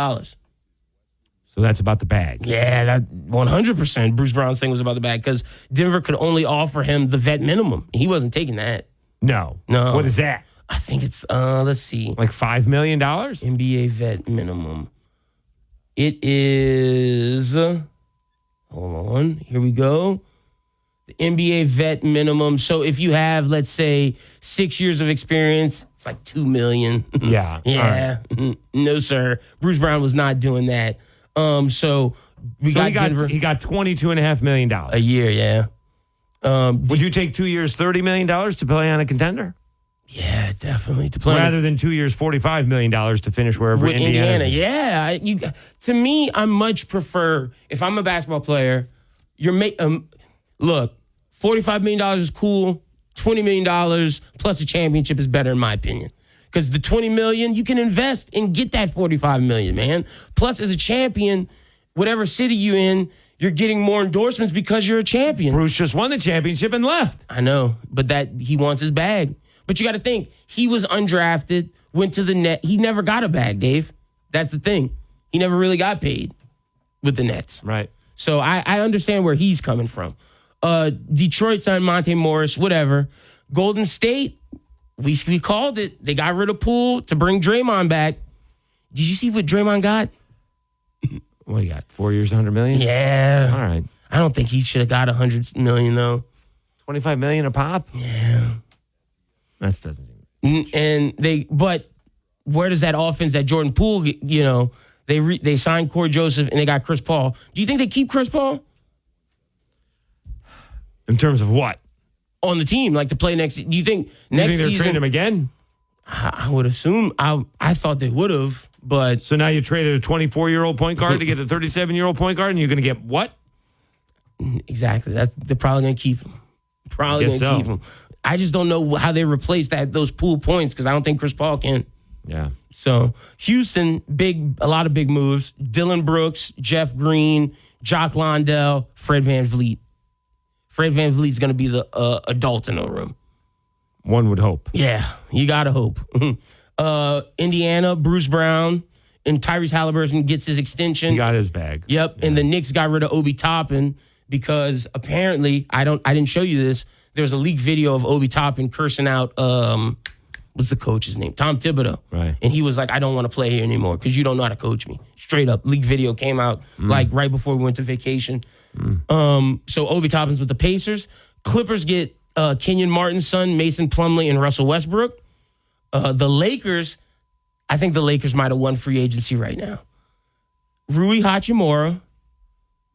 So that's about the bag. Yeah, that 100%. Bruce Brown's thing was about the bag because Denver could only offer him the vet minimum. He wasn't taking that. No. What is that? I think it's, let's see. Like $5 million? NBA vet minimum. It is, hold on. Here we go. The NBA vet minimum. So if you have, let's say, 6 years of experience, it's like $2 million. Yeah. Yeah. Right. No, sir. Bruce Brown was not doing that. So he got Denver. He got $22.5 million a year. Yeah. Would you take 2 years, $30 million to play on a contender? Yeah, definitely. To play rather than 2 years, $45 million to finish wherever Indiana. Yeah. To me, I much prefer, if I'm a basketball player, look, $45 million is cool. $20 million plus a championship is better, in my opinion. Because the $20 million, you can invest and get that $45 million, man. Plus, as a champion, whatever city you're in, you're getting more endorsements because you're a champion. Bruce just won the championship and left. I know, but he wants his bag. But you got to think, he was undrafted, went to the Nets. He never got a bag, Dave. That's the thing. He never really got paid with the Nets. Right. So I understand where he's coming from. Detroit signed Monte Morris, whatever. Golden State, we called it. They got rid of Poole to bring Draymond back. Did you see what Draymond got? What do you got? 4 years, $100 million? Yeah. All right. I don't think he should have got $100 million, though. $25 million a pop? Yeah. That doesn't seem. But where does that offense that Jordan Poole, they signed Corey Joseph and they got Chris Paul. Do you think they keep Chris Paul? In terms of what? On the team, like to play next. Do you think next season? They're trading him again? I would assume. I thought they would have, but. So now you traded a 24-year-old point guard to get a 37-year-old point guard, and you're going to get what? Exactly. They're probably going to keep him. Keep him. I just don't know how they replace those Poole points because I don't think Chris Paul can. Yeah. So Houston, a lot of big moves. Dylan Brooks, Jeff Green, Jock Londell, Fred VanVleet. Fred VanVleet's going to be the adult in the room. One would hope. Yeah, you got to hope. Indiana, Bruce Brown, and Tyrese Halliburton gets his extension. He got his bag. Yep, yeah. And the Knicks got rid of Obi Toppin because apparently, I didn't show you this, there's a leaked video of Obi Toppin cursing out, what's the coach's name? Tom Thibodeau. Right. And he was like, I don't want to play here anymore because you don't know how to coach me. Straight up, leaked video came out like right before we went to vacation. So Obi Toppin's with the Pacers. Clippers get Kenyon Martin's son, Mason Plumlee, and Russell Westbrook. The Lakers, I think the Lakers might have won free agency right now. Rui Hachimura,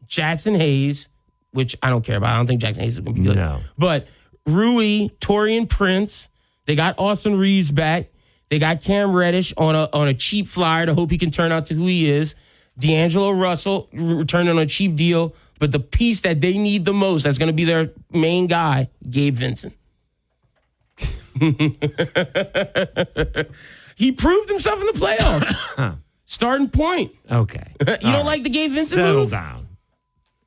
Jackson Hayes, which I don't care about. I don't think Jackson Hayes is going to be good. No. But Rui, Torian Prince, they got Austin Reeves back. They got Cam Reddish on a cheap flyer to hope he can turn out to who he is. D'Angelo Russell returning on a cheap deal. But the piece that they need the most, that's going to be their main guy, Gabe Vincent. He proved himself in the playoffs. Starting point. Okay. You don't like the Gabe Vincent move?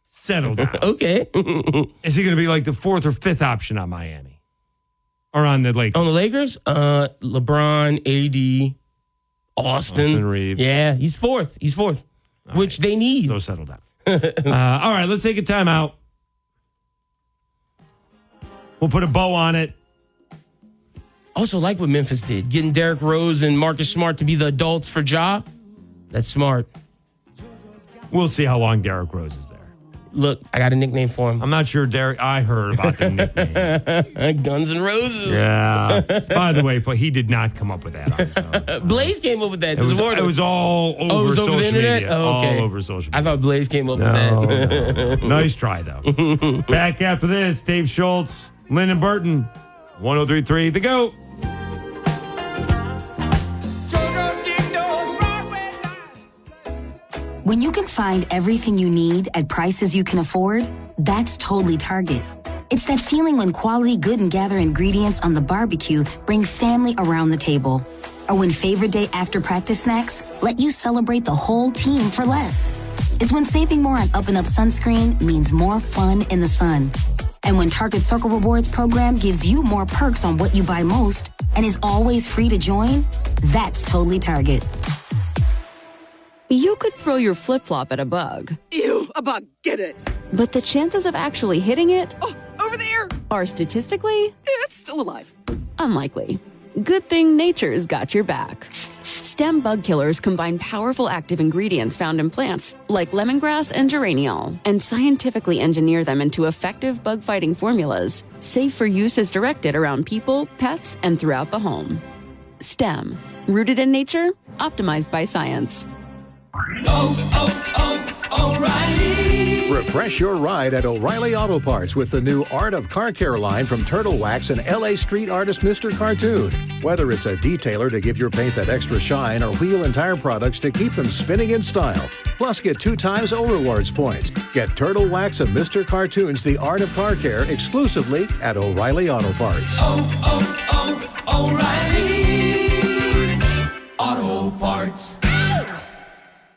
Settle down. Okay. Is he going to be like the fourth or fifth option on Miami? Or on the Lakers? On the Lakers? LeBron, AD, Austin Reeves. Yeah, he's fourth. All which right. they need. So settle down. All right, let's take a timeout. We'll put a bow on it. Also, like what Memphis did, getting Derrick Rose and Marcus Smart to be the adults for Ja. That's smart. We'll see how long Derrick Rose is there. Look, I got a nickname for him. I'm not sure Derrick. I heard about the nickname. Guns N' Roses. Yeah. By the way, he did not come up with that on his own. Blaze came up with that. It was all over social the internet? media. Oh, okay. All over social media. I thought Blaze came up with that. No. Nice try, though. Back after this, Dave Schultz, Lynden Burton, 103.3 The GOAT. When you can find everything you need at prices you can afford, that's totally Target. It's that feeling when quality Good and Gather ingredients on the barbecue bring family around the table. Or when favorite day after practice snacks let you celebrate the whole team for less. It's when saving more on Up & Up sunscreen means more fun in the sun. And when Target Circle Rewards program gives you more perks on what you buy most and is always free to join, that's totally Target. You could throw your flip-flop at a bug. Ew, a bug, get it. But the chances of actually hitting it over there are statistically, it's still alive. Unlikely. Good thing nature's got your back. Stem bug killers combine powerful active ingredients found in plants, like lemongrass and geraniol, and scientifically engineer them into effective bug-fighting formulas, safe for use as directed around people, pets, and throughout the home. Stem. Rooted in nature, optimized by science. O'Reilly. Refresh your ride at O'Reilly Auto Parts with the new Art of Car Care line from Turtle Wax and LA street artist Mr. Cartoon. Whether it's a detailer to give your paint that extra shine or wheel and tire products to keep them spinning in style. Plus, get 2 times O Rewards points. Get Turtle Wax and Mr. Cartoon's The Art of Car Care exclusively at O'Reilly Auto Parts. O'Reilly Auto Parts.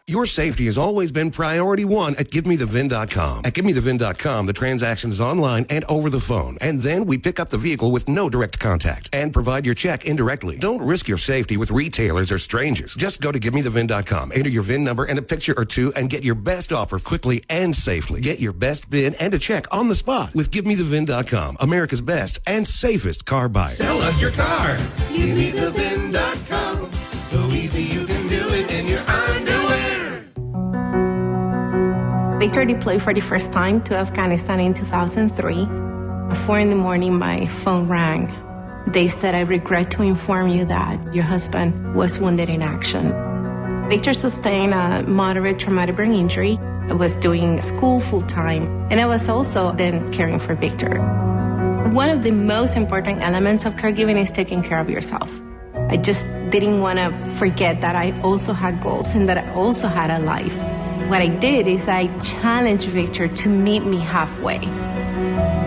Your safety has always been priority one at GiveMeTheVIN.com. At GiveMeTheVIN.com, the transaction is online and over the phone. And then we pick up the vehicle with no direct contact and provide your check indirectly. Don't risk your safety with retailers or strangers. Just go to GiveMeTheVIN.com, enter your VIN number and a picture or two, and get your best offer quickly and safely. Get your best bid and a check on the spot with GiveMeTheVIN.com, America's best and safest car buyer. Sell us your car. GiveMeTheVIN.com. So easy you can do it in your underwear. Victor deployed for the first time to Afghanistan in 2003. At 4 a.m, my phone rang. They said, I regret to inform you that your husband was wounded in action. Victor sustained a moderate traumatic brain injury. I was doing school full-time, and I was also then caring for Victor. One of the most important elements of caregiving is taking care of yourself. I just didn't want to forget that I also had goals and that I also had a life. What I did is I challenged Victor to meet me halfway.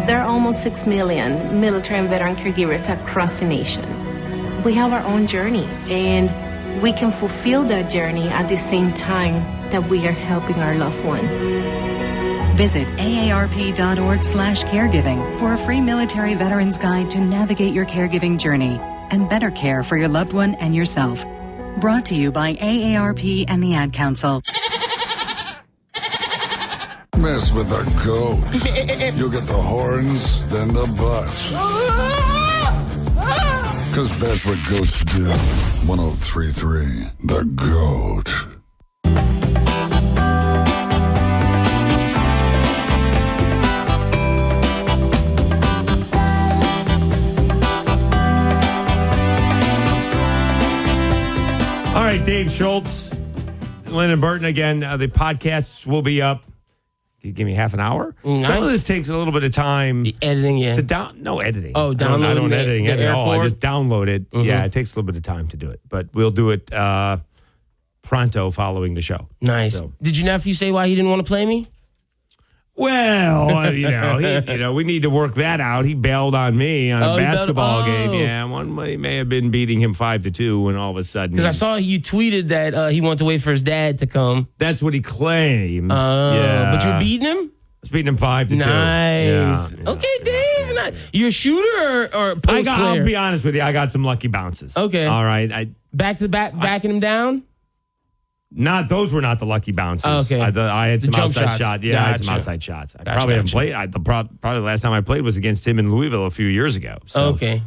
There are almost 6 million military and veteran caregivers across the nation. We have our own journey, and we can fulfill that journey at the same time that we are helping our loved one. Visit aarp.org/caregiving for a free military veterans guide to navigate your caregiving journey and better care for your loved one and yourself. Brought to you by AARP and the Ad Council. Mess with the goat. You'll get the horns, then the butts. Because that's what goats do. 103.3, The Goat. All right, Dave Schultz, Lynden Burton again. The podcasts will be up. You give me half an hour. Nice. Some of this takes a little bit of time. The editing, yeah. No editing. Oh, downloading. I don't editing it at all. I just download it. Mm-hmm. Yeah, it takes a little bit of time to do it, but we'll do it pronto following the show. Nice. So. Did your nephew say why he didn't want to play me? Well, we need to work that out. He bailed on me on a basketball game. Yeah, he may have been beating him 5-2, and all of a sudden, because I saw you tweeted that he wanted to wait for his dad to come. That's what he claims. But you're beating him. I was beating him 5-2. Nice. Yeah, okay, Dave. You a shooter or post player? I'll be honest with you. I got some lucky bounces. Okay. All right. Back to back, backing him down. Those were not the lucky bounces. Okay. I had some outside shots. Yeah, Gotcha. I had some outside shots. I probably haven't played. Probably the last time I played was against him in Louisville a few years ago. So. Okay.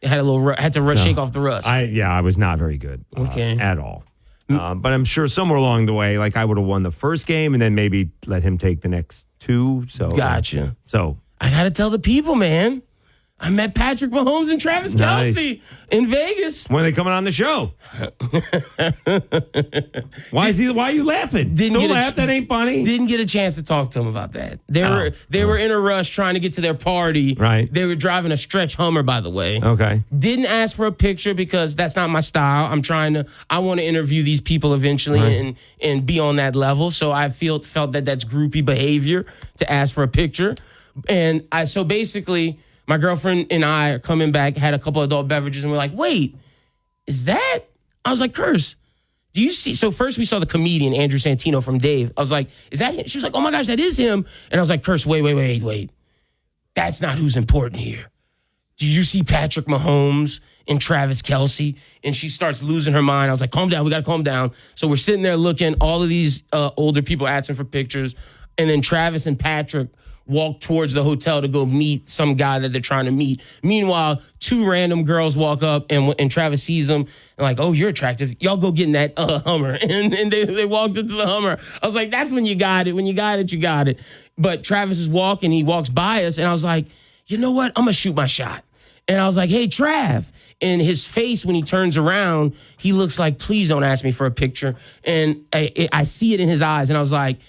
Had to shake off the rust. I was not very good. At all. But I'm sure somewhere along the way, like I would have won the first game and then maybe let him take the next two. So gotcha. So I got to tell the people, man. I met Patrick Mahomes and Travis Kelce in Vegas. When are they coming on the show? Why are you laughing? Don't laugh. That ain't funny. Didn't get a chance to talk to them about that. They were in a rush trying to get to their party. Right. They were driving a stretch Hummer, by the way. Okay. Didn't ask for a picture because that's not my style. I want to interview these people eventually and be on that level. So I felt that that's groupie behavior to ask for a picture. And so basically, my girlfriend and I are coming back, had a couple of adult beverages, and we're like, wait, is that? I was like, Curse, do you see? So first we saw the comedian, Andrew Santino from Dave. I was like, is that him? She was like, oh my gosh, that is him. And I was like, Curse, wait. That's not who's important here. Do you see Patrick Mahomes and Travis Kelce? And she starts losing her mind. I was like, calm down. We got to calm down. So we're sitting there looking, all of these older people asking for pictures. And then Travis and Patrick walk towards the hotel to go meet some guy that they're trying to meet. Meanwhile, two random girls walk up and Travis sees them and like, oh, you're attractive. Y'all go get in that Hummer. And they walked into the Hummer. I was like, that's when you got it. When you got it, you got it. But Travis is walking. He walks by us. And I was like, you know what? I'm going to shoot my shot. And I was like, hey, Trav. And his face, when he turns around, he looks like, please don't ask me for a picture. And I see it in his eyes. And I was like,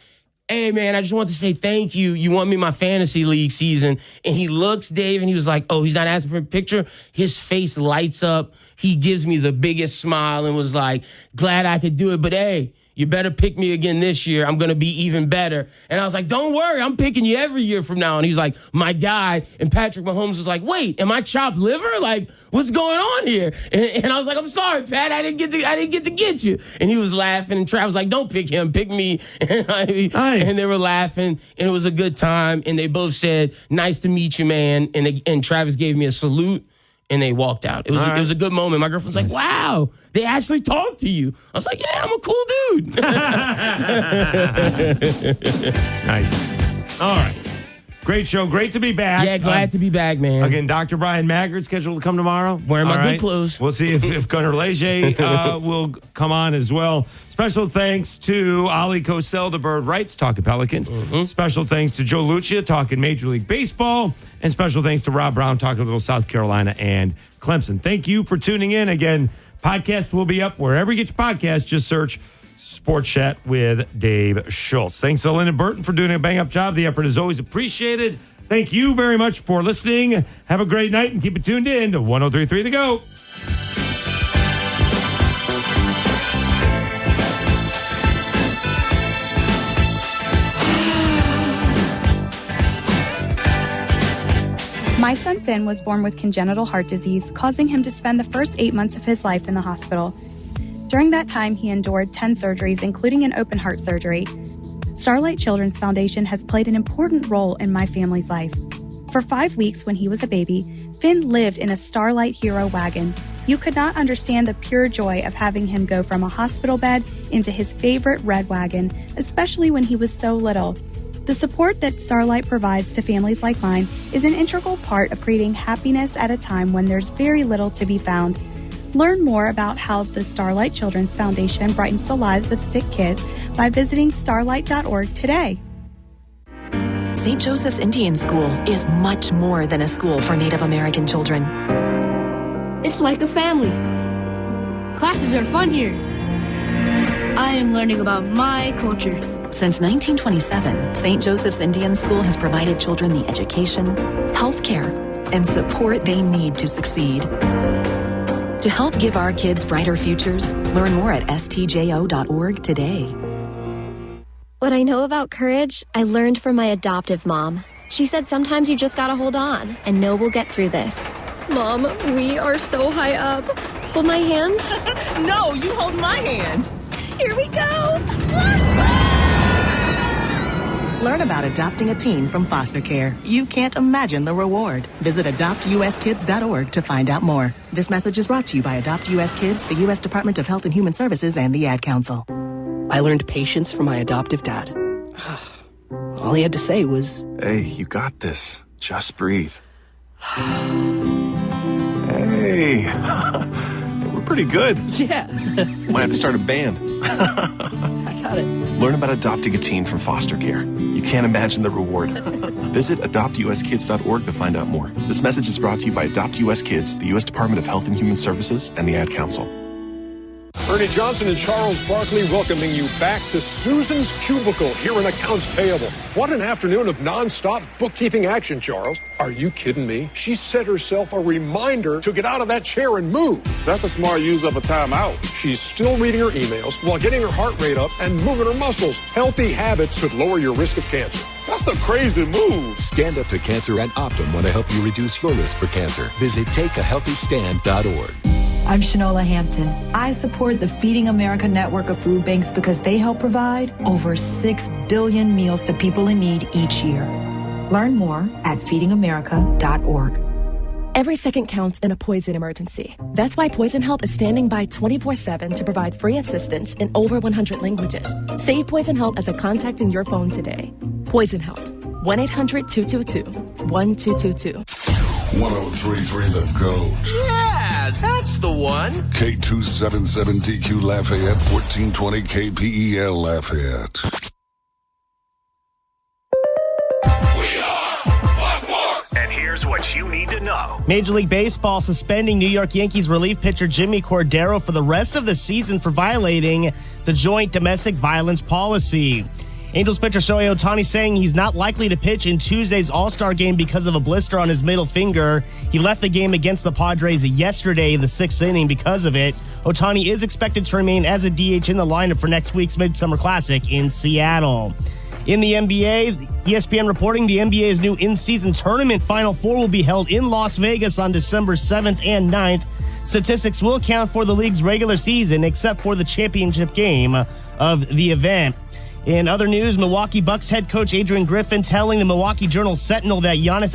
hey, man, I just want to say thank you. You won me my fantasy league season. And he looks, Dave, and he was like, oh, he's not asking for a picture. His face lights up. He gives me the biggest smile and was like, glad I could do it. But, hey, you better pick me again this year. I'm going to be even better. And I was like, don't worry. I'm picking you every year from now. And he's like, my guy. And Patrick Mahomes was like, wait, am I chopped liver? Like, what's going on here? And I was like, I'm sorry, Pat. I didn't get to get you. And he was laughing. And Travis was like, don't pick him. Pick me. And they were laughing. And it was a good time. And they both said, nice to meet you, man. And Travis gave me a salute. And they walked out. It was a good moment. My girlfriend's like, wow, they actually talked to you. I was like, yeah, I'm a cool dude. Nice. All right. Great show. Great to be back. Yeah, glad to be back, man. Again, Dr. Brian Maggard's scheduled to come tomorrow. Wearing my good clothes. We'll see if Gunnar Leger will come on as well. Special thanks to Ali Cosell, the Bird Rights, talking Pelicans. Special thanks to Joe Lucia, talking Major League Baseball. And special thanks to Rob Brown, talking a little South Carolina and Clemson. Thank you for tuning in. Again, podcast will be up wherever you get your podcast. Just search Sports Chat with Dave Schultz. Thanks to Lynn and Burton for doing a bang-up job. The effort is always appreciated. Thank you very much for listening. Have a great night and keep it tuned in to 103.3 The GOAT. My son Finn was born with congenital heart disease, causing him to spend the first 8 months of his life in the hospital. During that time, he endured 10 surgeries, including an open heart surgery. Starlight Children's Foundation has played an important role in my family's life. For 5 weeks when he was a baby, Finn lived in a Starlight Hero wagon. You could not understand the pure joy of having him go from a hospital bed into his favorite red wagon, especially when he was so little. The support that Starlight provides to families like mine is an integral part of creating happiness at a time when there's very little to be found. Learn more about how the Starlight Children's Foundation brightens the lives of sick kids by visiting starlight.org today. St. Joseph's Indian School is much more than a school for Native American children. It's like a family. Classes are fun here. I am learning about my culture. Since 1927, St. Joseph's Indian School has provided children the education, health care, and support they need to succeed. To help give our kids brighter futures, learn more at stjo.org today. What I know about courage, I learned from my adoptive mom. She said sometimes you just gotta hold on and know we'll get through this. Mom, we are so high up. Hold my hand. No, you hold my hand. Here we go. Learn about adopting a teen from foster care. You can't imagine the reward. Visit adoptuskids.org to find out more. This message is brought to you by Adopt US Kids, the U.S. Department of Health and Human Services, and the Ad Council. I learned patience from my adoptive dad. All he had to say was, "Hey, you got this. Just breathe." Hey, we're pretty good. Yeah. Might have to start a band. I got it. Learn about adopting a teen from foster care. You can't imagine the reward. Visit adoptuskids.org to find out more. This message is brought to you by Adopt US Kids, the U.S. Department of Health and Human Services, and the Ad Council. Ernie Johnson and Charles Barkley welcoming you back to Susan's Cubicle here in Accounts Payable. What an afternoon of nonstop bookkeeping action, Charles. Are you kidding me? She set herself a reminder to get out of that chair and move. That's a smart use of a timeout. She's still reading her emails while getting her heart rate up and moving her muscles. Healthy habits could lower your risk of cancer. That's a crazy move. Stand Up to Cancer and Optum want to help you reduce your risk for cancer. Visit takeahealthystand.org. I'm Shanola Hampton. I support the Feeding America network of food banks because they help provide over 6 billion meals to people in need each year. Learn more at feedingamerica.org. Every second counts in a poison emergency. That's why Poison Help is standing by 24/7 to provide free assistance in over 100 languages. Save Poison Help as a contact in your phone today. Poison Help. 1-800-222-1222. 103.3 The GOAT. Yeah, that's the one. K277DQ Lafayette, 1420 KPEL Lafayette. And here's what you need to know. Major League Baseball suspending New York Yankees relief pitcher Jimmy Cordero for the rest of the season for violating the joint domestic violence policy. Angels pitcher Shohei Ohtani saying he's not likely to pitch in Tuesday's All-Star game because of a blister on his middle finger. He left the game against the Padres yesterday in the 6th inning because of it. Ohtani is expected to remain as a DH in the lineup for next week's Midsummer Classic in Seattle. In the NBA, ESPN reporting the NBA's new in-season tournament Final Four will be held in Las Vegas on December 7th and 9th. Statistics will count for the league's regular season except for the championship game of the event. In other news, Milwaukee Bucks head coach Adrian Griffin telling the Milwaukee Journal-Sentinel that Giannis